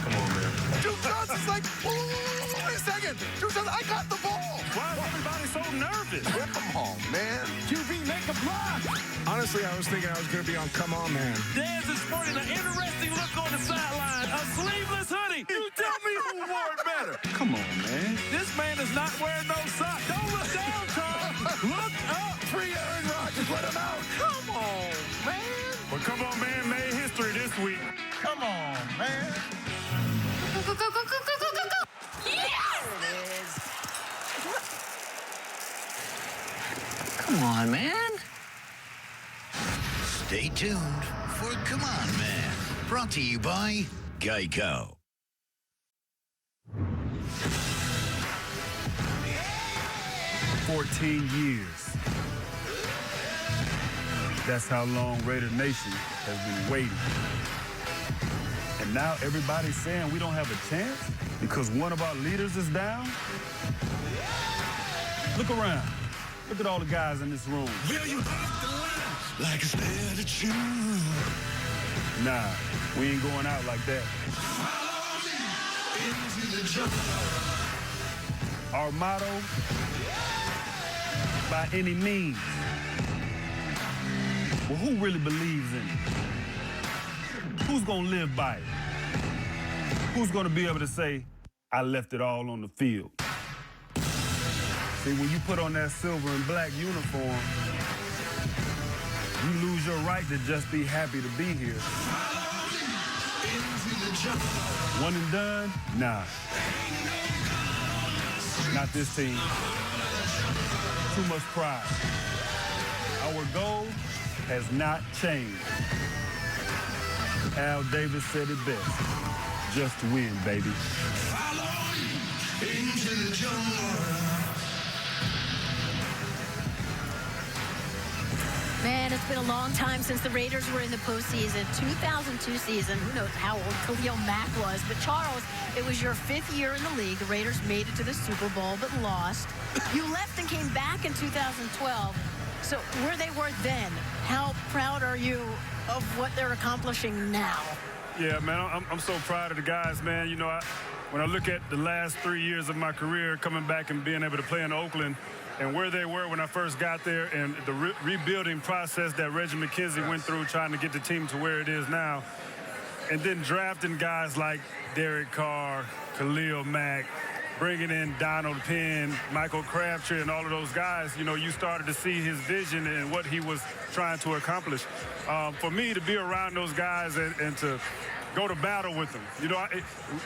Come on, man. Duke Johnson's like, wait a second. Duke Johnson, I got the ball. Why is everybody so nervous? Come on, man. QB, make a block. Honestly, I was thinking I was going to be on Come On, Man. Dez is sporting an interesting look on the sideline. A sleeveless hoodie. You tell me who wore it better. Come on, man. This man is not wearing no socks. Don't look down, Tom. Look up. Free Aaron Rodgers, let him out. Come on, man. Well, Come On, Man made history this week. Come on, man. Yes! Come on, man. Stay tuned for Come On, Man. Brought to you by Geico. Yeah! 14 years. That's how long Raider Nation has been waiting. And now everybody's saying we don't have a chance because one of our leaders is down? Look around. Look at all the guys in this room. Will you walk the line like it's there to choose? Nah, we ain't going out like that. Follow me into the jungle. Our motto, by any means. Well, who really believes in it? Who's gonna live by it? Who's gonna be able to say, I left it all on the field? See, when you put on that silver and black uniform, you lose your right to just be happy to be here. One and done? Nah. Not this team. Too much pride. Our goal has not changed. Al Davis said it best. Just win, baby. Follow me into the jungle. Man, it's been a long time since the Raiders were in the postseason. 2002 season, who knows how old Khalil Mack was. But Charles, it was your 5th year in the league. The Raiders made it to the Super Bowl, but lost. You left and came back in 2012. So where they were then, how proud are you of what they're accomplishing now? Yeah, man, I'm so proud of the guys, man. You know, when I look at the last 3 years of my career, coming back and being able to play in Oakland, and where they were when I first got there, and the rebuilding process that Reggie McKenzie went through trying to get the team to where it is now, and then drafting guys like Derek Carr, Khalil Mack, bringing in Donald Penn, Michael Crabtree, and all of those guys, you know, you started to see his vision and what he was trying to accomplish. For me to be around those guys and to go to battle with them. You know,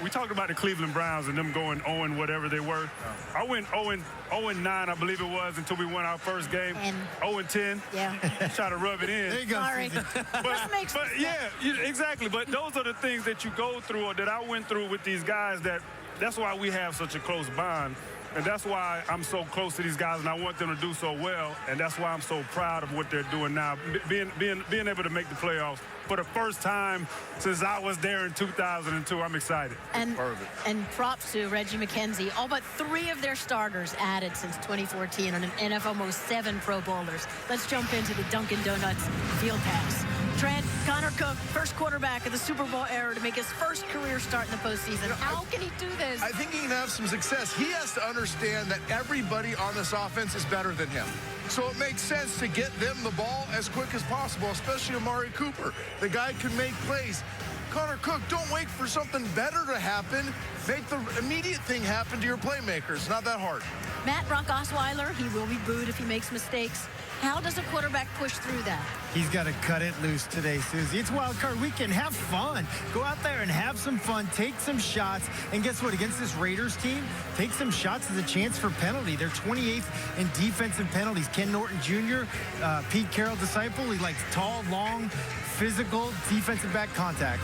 we talked about the Cleveland Browns and them going 0 whatever they were. I went 0-9, I believe it was, until we won our first game. 0-10. Yeah. Try to rub it in. There you go. Sorry. But yeah, exactly. But those are the things that you go through or that I went through with these guys that's why we have such a close bond. And that's why I'm so close to these guys, and I want them to do so well. And that's why I'm so proud of what they're doing now, being able to make the playoffs for the first time since I was there in 2002. I'm excited. And props to Reggie McKenzie. All but 3 of their starters added since 2014 on an NFL most 7 Pro Bowlers. Let's jump into the Dunkin' Donuts field pass. Trent, Connor Cook, first quarterback of the Super Bowl era to make his first career start in the postseason. How can he do this? I think he can have some success. He has to understand that everybody on this offense is better than him. So it makes sense to get them the ball as quick as possible, especially Amari Cooper. The guy can make plays. Connor Cook, don't wait for something better to happen. Make the immediate thing happen to your playmakers. Not that hard. Matt Brock Osweiler, he will be booed if he makes mistakes. How does a quarterback push through that? He's got to cut it loose today, Susie. It's wild card weekend. Have fun. Go out there and have some fun. Take some shots. And guess what? Against this Raiders team, take some shots as a chance for penalty. They're 28th in defensive penalties. Ken Norton Jr., Pete Carroll disciple. He likes tall, long, physical, defensive back contact.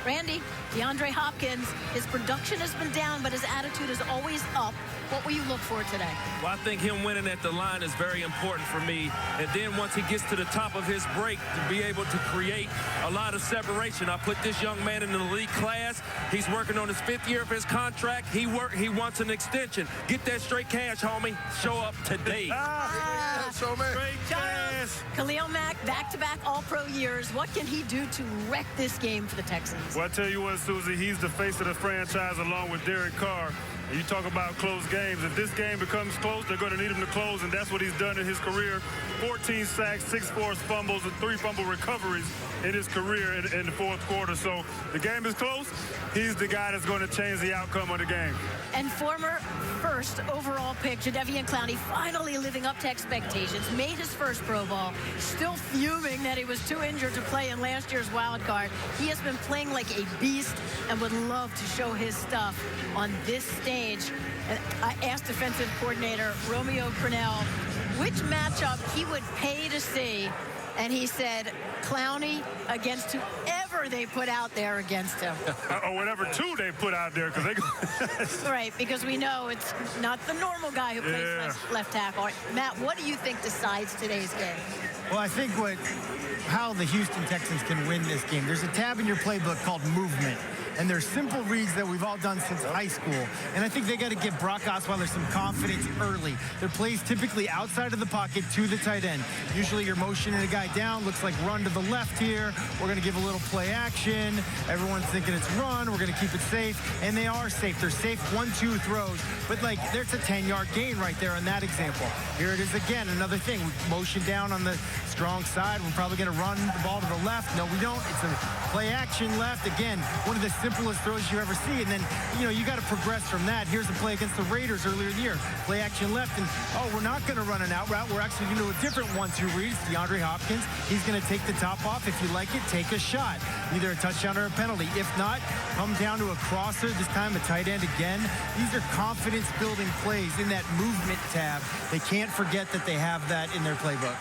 Randy, DeAndre Hopkins, his production has been down, but his attitude is always up. What will you look for today? Well, I think him winning at the line is very important for me. And then once he gets to the top of his break, to be able to create a lot of separation. I put this young man in the elite class. He's working on his 5th year of his contract. He wants an extension. Get that straight cash, homie. Show up today. Straight cash. Khalil Mack, back-to-back All-Pro years. What can he do to wreck this game for the Texans? Well, I tell you what, Susie, he's the face of the franchise along with Derek Carr. And you talk about close games. If this game becomes close, they're going to need him to close, and that's what he's done in his career. 14 sacks, 6 forced fumbles, and 3 fumble recoveries in his career in the 4th quarter. So the game is close. He's the guy that's going to change the outcome of the game. And former first overall pick, Jadeveon Clowney, finally living up to expectations, made his first Pro Bowl, still fuming that he was too injured to play in last year's wild card. He has been playing like a beast and would love to show his stuff on this stage. And I asked defensive coordinator Romeo Crennel which matchup he would pay to see, and he said Clowney against whoever four they put out there against him. Or whatever two they put out there, because they Right, because we know it's not the normal guy who plays left tackle. All right, Matt, what do you think decides today's game? Well, I think how the Houston Texans can win this game, there's a tab in your playbook called movement. And there's simple reads that we've all done since high school. And I think they got to give Brock Osweiler some confidence early. Their plays typically outside of the pocket to the tight end. Usually you're motioning a guy down, looks like run to the left here. We're going to give a little play action. Everyone's thinking it's run. We're going to keep it safe. And they are safe. They're safe 1-2 throws. But, like, there's a 10-yard gain right there on that example. Here it is again, another thing. Motion down on the strong side. We're probably going to run the ball to the left. No, we don't. It's a play action left. Again, one of the simplest throws you ever see. And then, you got to progress from that. Here's a play against the Raiders earlier in the year. Play action left. And, we're not going to run an out route. We're actually going to do a different 1-2 read. It's DeAndre Hopkins. He's going to take the top off. If you like it, take a shot. Either a touchdown or a penalty. If not, come down to a crosser. This time a tight end again. These are confidence-building plays in that movement tab. They can't forget that they have that in their playbook.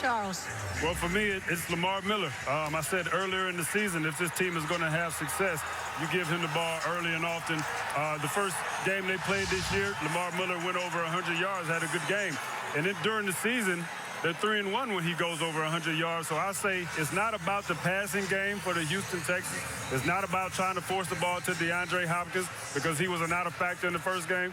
Charles. Well, for me, it's Lamar Miller. I said earlier in the season, if this team is going to have success, you give him the ball early and often. The first game they played this year, Lamar Miller went over 100 yards, had a good game. And then during the season, they're 3-1 when he goes over 100 yards. So I say it's not about the passing game for the Houston Texans. It's not about trying to force the ball to DeAndre Hopkins because he was not a factor in the first game.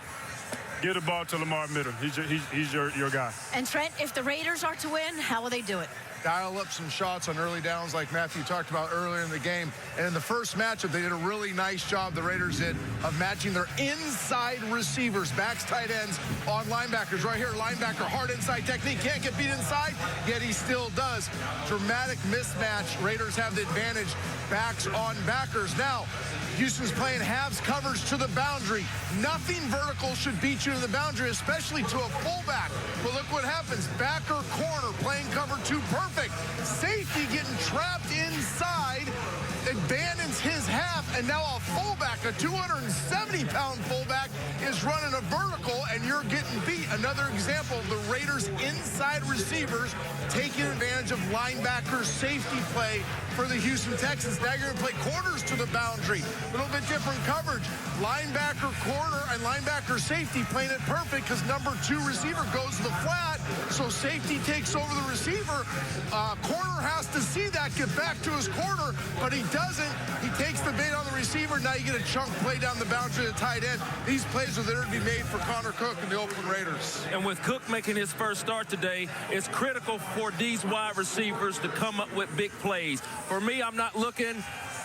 Give the ball to Lamar Miller. He's your guy. And Trent, if the Raiders are to win, how will they do it? Dial up some shots on early downs like Matthew talked about earlier in the game. And in the first matchup, they did a really nice job, the Raiders did, of matching their inside receivers, backs, tight ends, on linebackers. Right here, linebacker, hard inside technique, can't get beat inside, yet he still does. Dramatic mismatch. Raiders have the advantage, backs on backers. Now, Houston's playing halves coverage to the boundary. Nothing vertical should beat you to the boundary, especially to a fullback. But look what happens. Backer, corner, playing cover two, perfect. Safety getting trapped inside, abandons his half, and now a fullback, a 270-pound fullback, is running a vertical, and you're getting beat. Another example of the Raiders' inside receivers taking advantage of linebacker safety play for the Houston Texans. Now you're going to play corners to the boundary. A little bit different coverage. Linebacker, corner, and linebacker safety playing it perfect because number 2 receiver goes to the flat, so safety takes over the receiver. Corner has to see that, get back to his corner, but he doesn't. He takes the bait on the receiver. Now you get a chunk play down the boundary to the tight end. These plays are there to be made for Connor Cook and the Oakland Raiders. And with Cook making his first start today, it's critical for these wide receivers to come up with big plays. For me, I'm not looking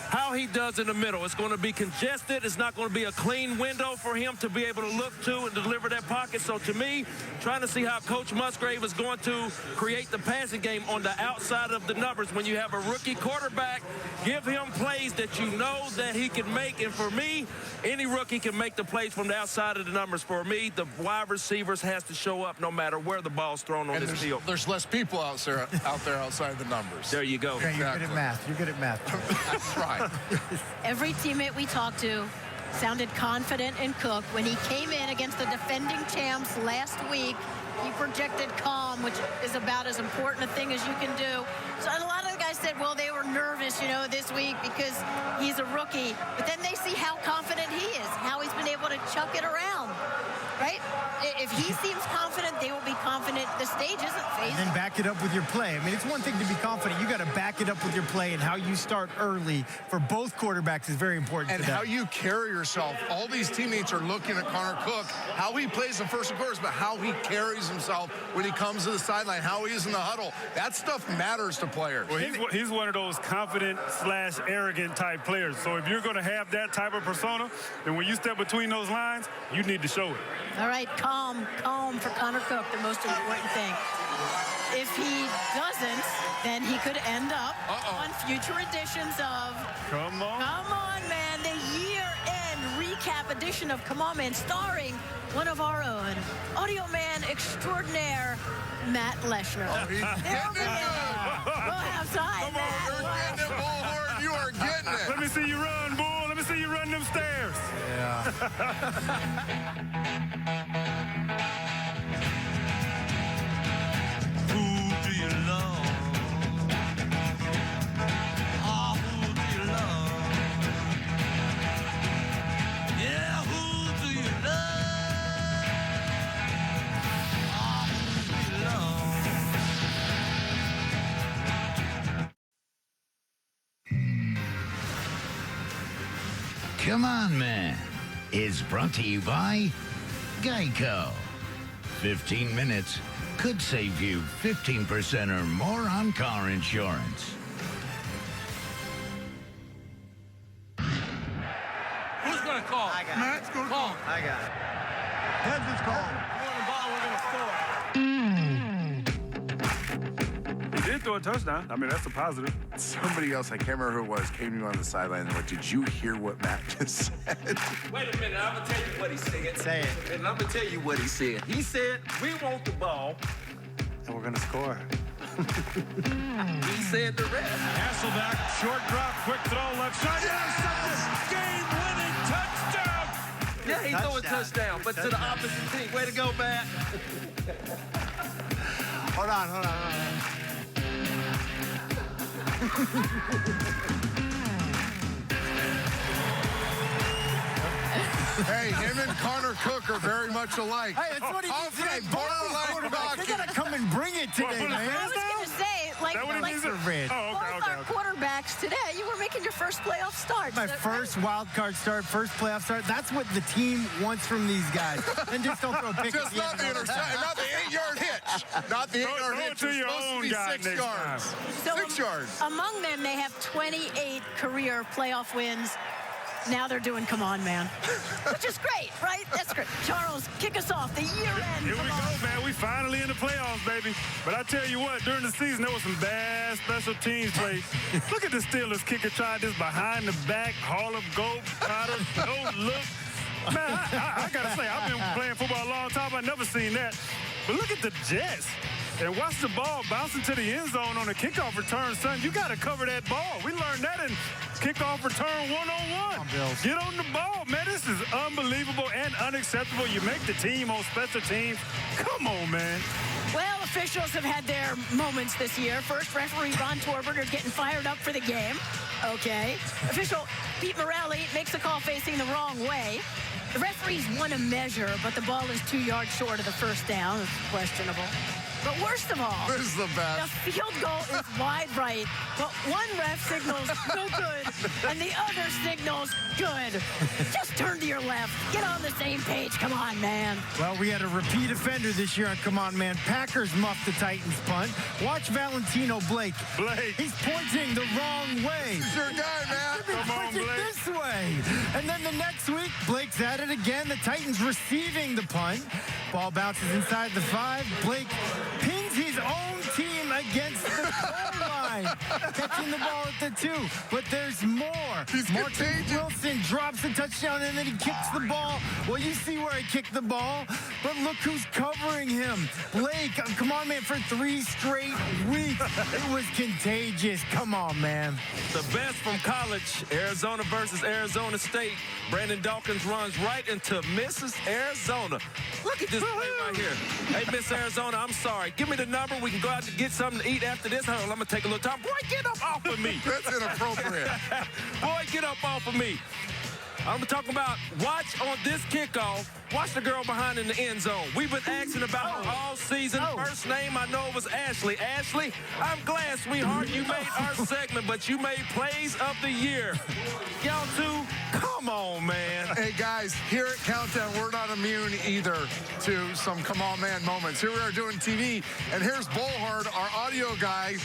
how he does in the middle. It's going to be congested. It's not going to be a clean window for him to be able to look to and deliver that pocket. So to me, trying to see how Coach Musgrave is going to create the passing game on the outside of the numbers. When you have a rookie quarterback, give him plays that you know that he can make. And for me, any rookie can make the plays from the outside of the numbers. For me, the wide receivers has to show up no matter where the ball's thrown on this field. There's less people out there outside the numbers. There you go. Okay, you're good at math. You're good at math. That's right. Every teammate we talked to sounded confident in Cook. When he came in against the defending champs last week, he projected calm, which is about as important a thing as you can do. So a lot of the guys said, well, they were nervous, this week because he's a rookie. But then they see how confident he is, how he's been able to chuck it around, right? If he seems confident, they will be confident. The stage isn't phased. And then back it up with your play. I mean, it's one thing to be confident. You got to back it up with your play, and how you start early for both quarterbacks is very important. And how you carry yourself. All these teammates are looking at Connor Cook, how he plays in first and quarters, but how he carries himself when he comes to the sideline, how he is in the huddle. That stuff matters to players. Well, he's one of those confident/arrogant type players. So if you're going to have that type of persona, then when you step between those lines, you need to show it. All right, calm for Connor Cook, the most important thing. If he doesn't, then he could end up on future editions of Come On Man, the year-end recap edition of Come On Man, starring one of our own, audio man extraordinaire, Matt Leshner. Oh, he's getting it. We'll have time, Matt. You're getting it, Bullhorn. You are getting it. Let me see you run, Bull. Let me see you run them stairs. Who do you love? Oh, who do you love? Come On Man is brought to you by Geico. 15 minutes could save you 15% or more on car insurance. Who's going to call? I got it. Matt's going to call. I got it. Heads is called. He did throw a touchdown. I mean, that's a positive. Somebody else, I can't remember who it was, came to me on the sideline and went, did you hear what Matt just said? Wait a minute, I'm going to tell you what he said. Say it. And I'm going to tell you what he said. He said, we want the ball. And we're going to score. He said the rest. Hasselback, short drop, quick throw, left side. Intercepted. Game-winning touchdown. Yeah, he threw a touchdown, but to the opposite team. Way to go, Matt. Hold on. Hey, him and Connor Cook are very much alike. Hey, that's what he How needs can today. I Both borderline quarterbacks, they back? gotta come and bring it today, man. I was going to say, like That what it means? both our quarterbacks today, you were making your first playoff start. My first wild card start, first playoff start. That's what the team wants from these guys. And just don't throw a pick. Just not the interception, not the 8-yard hitch. Not the 8-yard hitch. to It's your supposed to own be guy 6 next yards. So 6 yards. Among them, they have 28 career playoff wins. Now they're doing Come On Man, which is great, right? That's great. Charles, kick us off. The year-end. Here we go, man. We finally in the playoffs, baby. But I tell you what, during the season, there was some bad special teams play. Look at the Steelers kicker tried this behind the back, Harlem Goat, no look. Man, I got to say, I've been playing football a long time. I've never seen that. But look at the Jets. And watch the ball bouncing to the end zone on a kickoff return, son. You got to cover that ball. We learned that in kickoff return 101. Get on the ball, man. This is unbelievable and unacceptable. You make the team on special teams. Come on, man. Well, officials have had their moments this year. First, referee Ron Torberger getting fired up for the game. Okay. Official Pete Morelli makes the call facing the wrong way. The referees want to measure, but the ball is 2 yards short of the first down. It's questionable. But worst of all, This is the best. the field goal is wide right, but one ref signals no good, and the other signals good. Just turn to your left. Get on the same page. Come on, man. Well, we had a repeat offender this year on Come On Man. Packers muffed the Titans punt. Watch Valentino Blake. He's pointing the wrong way. He's your guy, man. Come on, Blake. This way. And then the next week, Blake's at it again. The Titans receiving the punt. Ball bounces inside the 5. Blake pins his own team against the goal line, catching the ball at the 2. But there's more. Martin Wilson drops a touchdown, and then he kicks the ball. Well, you see where he kicked the ball, but look who's covering him. Blake, come on, man, for 3 straight weeks. It was contagious. Come on, man. The best from college, Arizona versus Arizona State. Brandon Dawkins runs right into Mrs. Arizona. Look at this play right here. Hey, Miss Arizona, I'm sorry. Give me the number. We can go out to get something to eat after this. Hold on, I'm going to take a little time. Boy, get up off of me. That's inappropriate. Boy, get up off of me. I'm talking about watch on this kickoff. Watch the girl behind in the end zone. We've been asking about her all season. First name I know was Ashley. Ashley, I'm glad, sweetheart, you made our segment, but you made plays of the year. Y'all two, come on, man. Hey, guys, here at Countdown, we're not immune either to some Come On Man moments. Here we are doing TV, and here's Bullhard, our audio guy,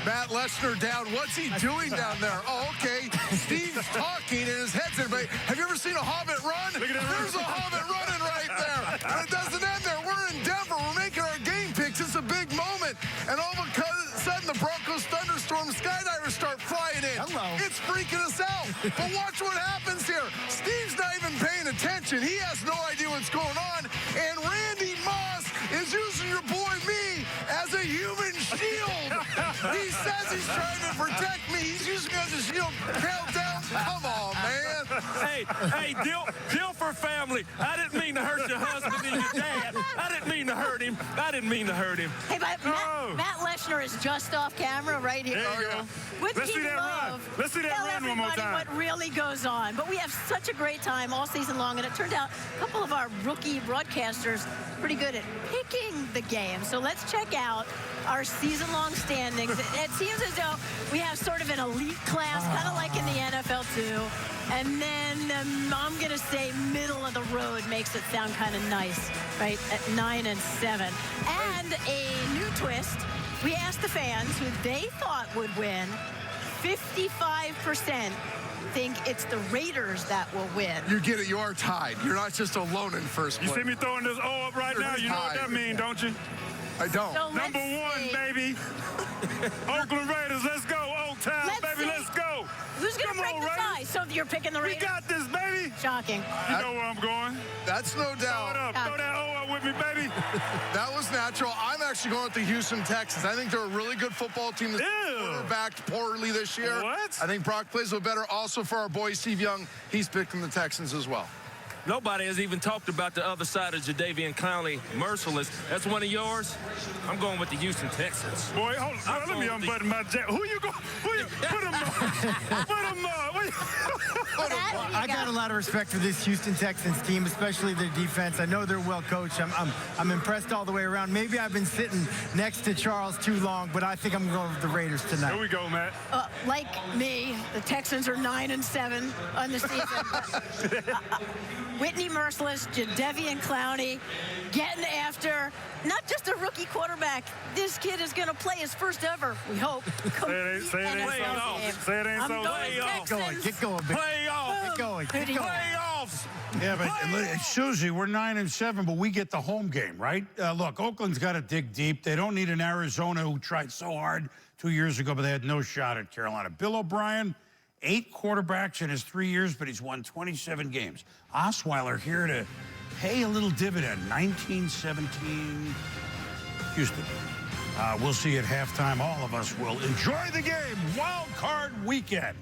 Matt Leshner down. What's he doing down there? Oh, okay. Steve's talking, and his head's in. But have you ever seen a Hobbit run? Look at that There's a Hobbit running right there. And it doesn't end there. We're in Denver. We're making our game picks. It's a big moment. And all of a sudden, the Broncos thunderstorm skydivers start flying in. Hello. It's freaking us out. But watch what happens here. Steve's not even paying attention. He has no idea what's going on. And Randy Moss is using your boy me as a human shield. He says he's trying to protect me. He's using me as a shield. Countdown. Come on, man. Hey, Dilfer family, I didn't mean to hurt your husband and your dad. I didn't mean to hurt him. Hey, but Matt Leshner is just off camera right here. There you go. With Let's see King that run. Love, Let's see that tell run one more everybody time. what really goes on. But we have such a great time all season long, and it turned out a couple of our rookie broadcasters pretty good at picking the game. So let's check out our season-long standings. It seems as though we have sort of an elite class, kind of like in the NFL too. And then I'm going to say middle of the road makes it sound kind of nice, right? At 9-7. And a new twist. We asked the fans who they thought would win. 55% think it's the Raiders that will win. You get it. You are tied. You're not just alone in first place. You see me throwing this O up right now? You know what that means, don't you? I don't. So Number one, baby. Oakland Raiders, let's go. Old Town, baby, let's go. Who's going to break the tie? So you're picking the Raiders? We got this, baby. Shocking. You know where I'm going. That's no doubt. Throw it up. Throw that O up with me, baby. That was natural. I'm actually going with the Houston Texans. I think they're a really good football team that's quarterbacked poorly this year. What? I think Brock plays a little better. Also for our boy Steve Young, he's picking the Texans as well. Nobody has even talked about the other side of Jadeveon Clowney, merciless. That's one of yours. I'm going with the Houston Texans. Boy, hold on. Let me unbutton my jacket. Who you going? Put him on. Put him on. I got a lot of respect for this Houston Texans team, especially their defense. I know they're well coached. I'm impressed all the way around. Maybe I've been sitting next to Charles too long, but I think I'm going with the Raiders tonight. Here we go, Matt. Like me, the Texans are 9-7 on the season. Whitney Merciless, Jadeveon Clowney, getting after not just a rookie quarterback. This kid is going to play his first ever, we hope. Say it ain't so. Say it ain't so. Get going, big. Play off. Get going. Get going. Playoffs. Yeah, but Susie, we're 9-7, but we get the home game, right? Look, Oakland's got to dig deep. They don't need an Arizona who tried so hard 2 years ago, but they had no shot at Carolina. Bill O'Brien, 8 quarterbacks in his 3 years, but he's won 27 games. Osweiler here to pay a little dividend. 19-17 Houston. We'll see at halftime. All of us will enjoy the game. Wild card weekend.